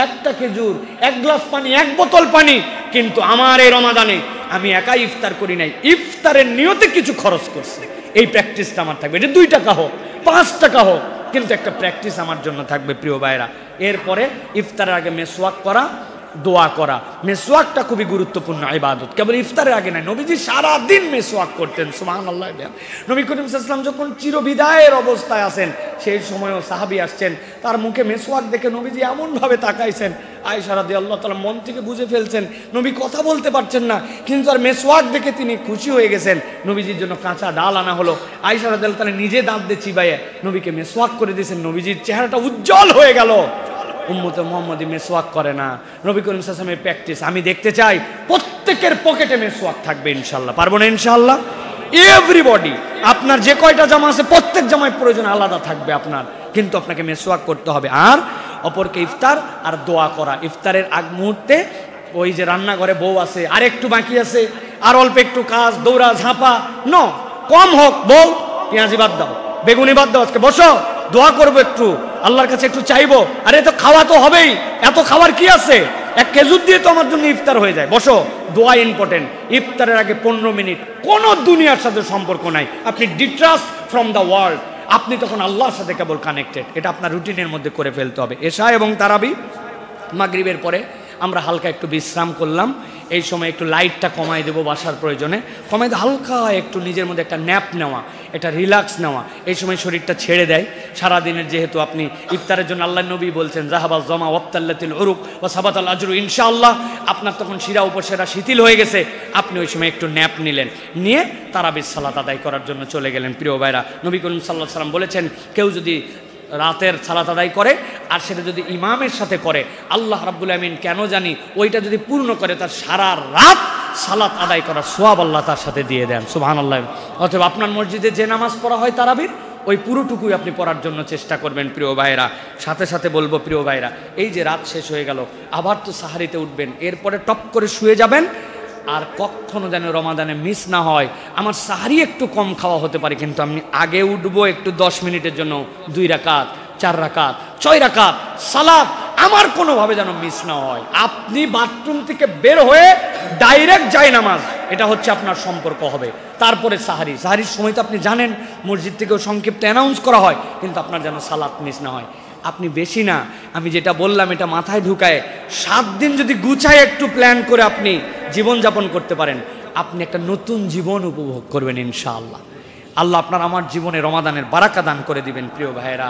একটা খেজুর, 1 গ্লাস পানি, 1 বোতল পানি। কিন্তু আমার এই রমাদানে আমি একাই ইফতার করি নাই, ইফতারের নিয়তে কিছু খরচ করছি। এই প্র্যাকটিসটা আমার থাকবে। এটা 2 টাকা হোক, 5 টাকা হোক, কিন্তু একটা প্র্যাকটিস আমার জন্য থাকবে প্রিয় ভাইরা। এরপরে ইফতারের আগে মেসওয়াক করা, দোয়া করা। মেসওয়াকটা খুবই গুরুত্বপূর্ণ ইবাদত, কেবল ইফতারের আগে নয়। নবীজি সারাদিন মেসওয়াক করতেন, সুবহানাল্লাহ। নবী করিম সাল্লাল্লাহু আলাইহি ওয়াসাল্লাম যখন চিরবিদায়ের অবস্থায় আছেন, সেই সময়ও সাহাবী আসছেন, তার মুখে মেসওয়াক দেখে নবীজি এমনভাবে তাকাইছেন, আয়েশা রাদিয়াল্লাহু তাআলা মন থেকে বুঝে ফেলছেন নবী কথা বলতে পারছেন না, কিন্তু আর মেসওয়াক দেখে তিনি খুশি হয়ে গেছেন। নবীজির জন্য কাঁচা ডাল আনা হলো, আয়েশা রাদিয়াল্লাহু তাআলা নিজে দাঁত দিয়ে চিবাইয়ে নবীকে মেসওয়াক করে দিয়েছেন। নবীজির চেহারাটা উজ্জ্বল হয়ে গেল। উম্মতে মুহাম্মাদি মেসওয়াক করে না। নবী করিম সাল্লাল্লাহু আলাইহি ওয়াসাল্লামের প্র্যাকটিস আমি দেখতে চাই প্রত্যেকের পকেটে মেসওয়াক থাকবে ইনশাআল্লাহ। পারবো না ইনশাআল্লাহ? এভরিবডি, আপনার যে কয়টা জামা আছে প্রত্যেক জামায় প্রয়োজন আলাদা থাকবে আপনার, কিন্তু আপনাকে মেসওয়াক করতে হবে। আর অপরকে ইফতার আর দোয়া করা। ইফতারের আগ মুহূর্তে ওই যে রান্নাঘরে বউ আছে, আর একটু বাকি আছে, আর অল্প একটু কাজ, দৌড়া ঝাঁপা কম হোক, বউ পেঁয়াজি বাদ দাও, বেগুনি বাদ দাও, আজকে বসো দোয়া করবো, একটু আল্লাহর কাছে একটু চাইবো। আরে তো খাওয়া তো হবেই, এত খাবার কি আছে? 1 খেজুর দিয়ে তো আমার জন্য ইফতার হয়ে যায়। বসো, দোয়া ইম্পর্টেন্ট। ইফতারের আগে 15 মিনিট কোনো দুনিয়ার সাথে সম্পর্ক নাই, আপনি ডিট্রাস্ট ফ্রম দ্য ওয়ার্ল্ড, আপনি তখন আল্লাহর সাথে কেবল কানেক্টেড। এটা আপনার রুটিনের মধ্যে করে ফেলতে হবে। এশা এবং তারাবি, মাগরিবের পরে আমরা হালকা একটু বিশ্রাম করলাম। এই সময় একটু লাইটটা কমাই দেবো, বাসার প্রয়োজনে কমাই দিয়ে হালকা একটু নিজের মধ্যে একটা ন্যাপ নেওয়া, একটা রিল্যাক্স নেওয়া। এই সময় শরীরটা ছেড়ে দেয় সারাদিনের, যেহেতু আপনি ইফতারের জন্য আল্লাহ নবী বলছেন জাহাবাল জমা ওয়াবতাল্লাতিল উরুক ওয়া সাবাতাল আজরু ইনশাআল্লাহ। আপনার তখন শিরা উপশিরা শিথিল হয়ে গেছে, আপনি ওই সময় একটু ন্যাপ নিলেন, নিয়ে তারাবির সালাত আদায় করার জন্য চলে গেলেন। প্রিয় ভাইরা, নবী করিম সাল্লাল্লাহু আলাইহি ওয়াসাল্লাম বলেছেন কেউ যদি রাতের সালাত আদায় করে, আর সেটা যদি ইমামের সাথে করে, আল্লাহ রাব্বুল আমিন কেন জানি ওইটা যদি পূর্ণ করে, তার সারা রাত সালাত আদায় করার সওয়াব আল্লাহ তার সাথে দিয়ে দেন। সুবহানাল্লাহ। অথবা আপনার মসজিদে যে নামাজ পড়া হয় তারাবির, ওই পুরোটুকুই আপনি পড়ার জন্য চেষ্টা করবেন প্রিয় ভাইরা। সাথে সাথে বলবো প্রিয় ভাইরা, এই যে রাত শেষ হয়ে গেল, আবার তো সাহারিতে উঠবেন, এরপরে টপ করে শুয়ে যাবেন। আর কখনো যেন রমাদানে মিস না হয়। আমার সাহারি একটু কম খাওয়া হতে পারে, কিন্তু আমি আগে উঠবো একটু 10 মিনিটের জন্য, 2 রাকাত, 4 রাকাত, 6 রাকাত সালাত আমার কোনোভাবে যেন মিস না হয়। আপনি বাথরুম থেকে বের হয়ে ডাইরেক্ট যায় নামাজ, এটা হচ্ছে আপনার সম্পর্ক হবে। তারপরে সাহারির সময় তো আপনি জানেন মসজিদ থেকেও সংক্ষিপ্ত অ্যানাউন্স করা হয়, কিন্তু আপনার যেন সালাত মিস না হয়। আপনি বেশি না, আমি যেটা বললাম এটা মাথায় ঢুকায় 7 দিন যদি গুছায় একটু প্ল্যান করে আপনি জীবনযাপন করতে পারেন, আপনি একটা নতুন জীবন উপভোগ করবেন ইনশাআল্লাহ। আল্লাহ আপনার আমার জীবনে রমাদানের বারাকা দান করে দিবেন প্রিয় ভাইয়েরা।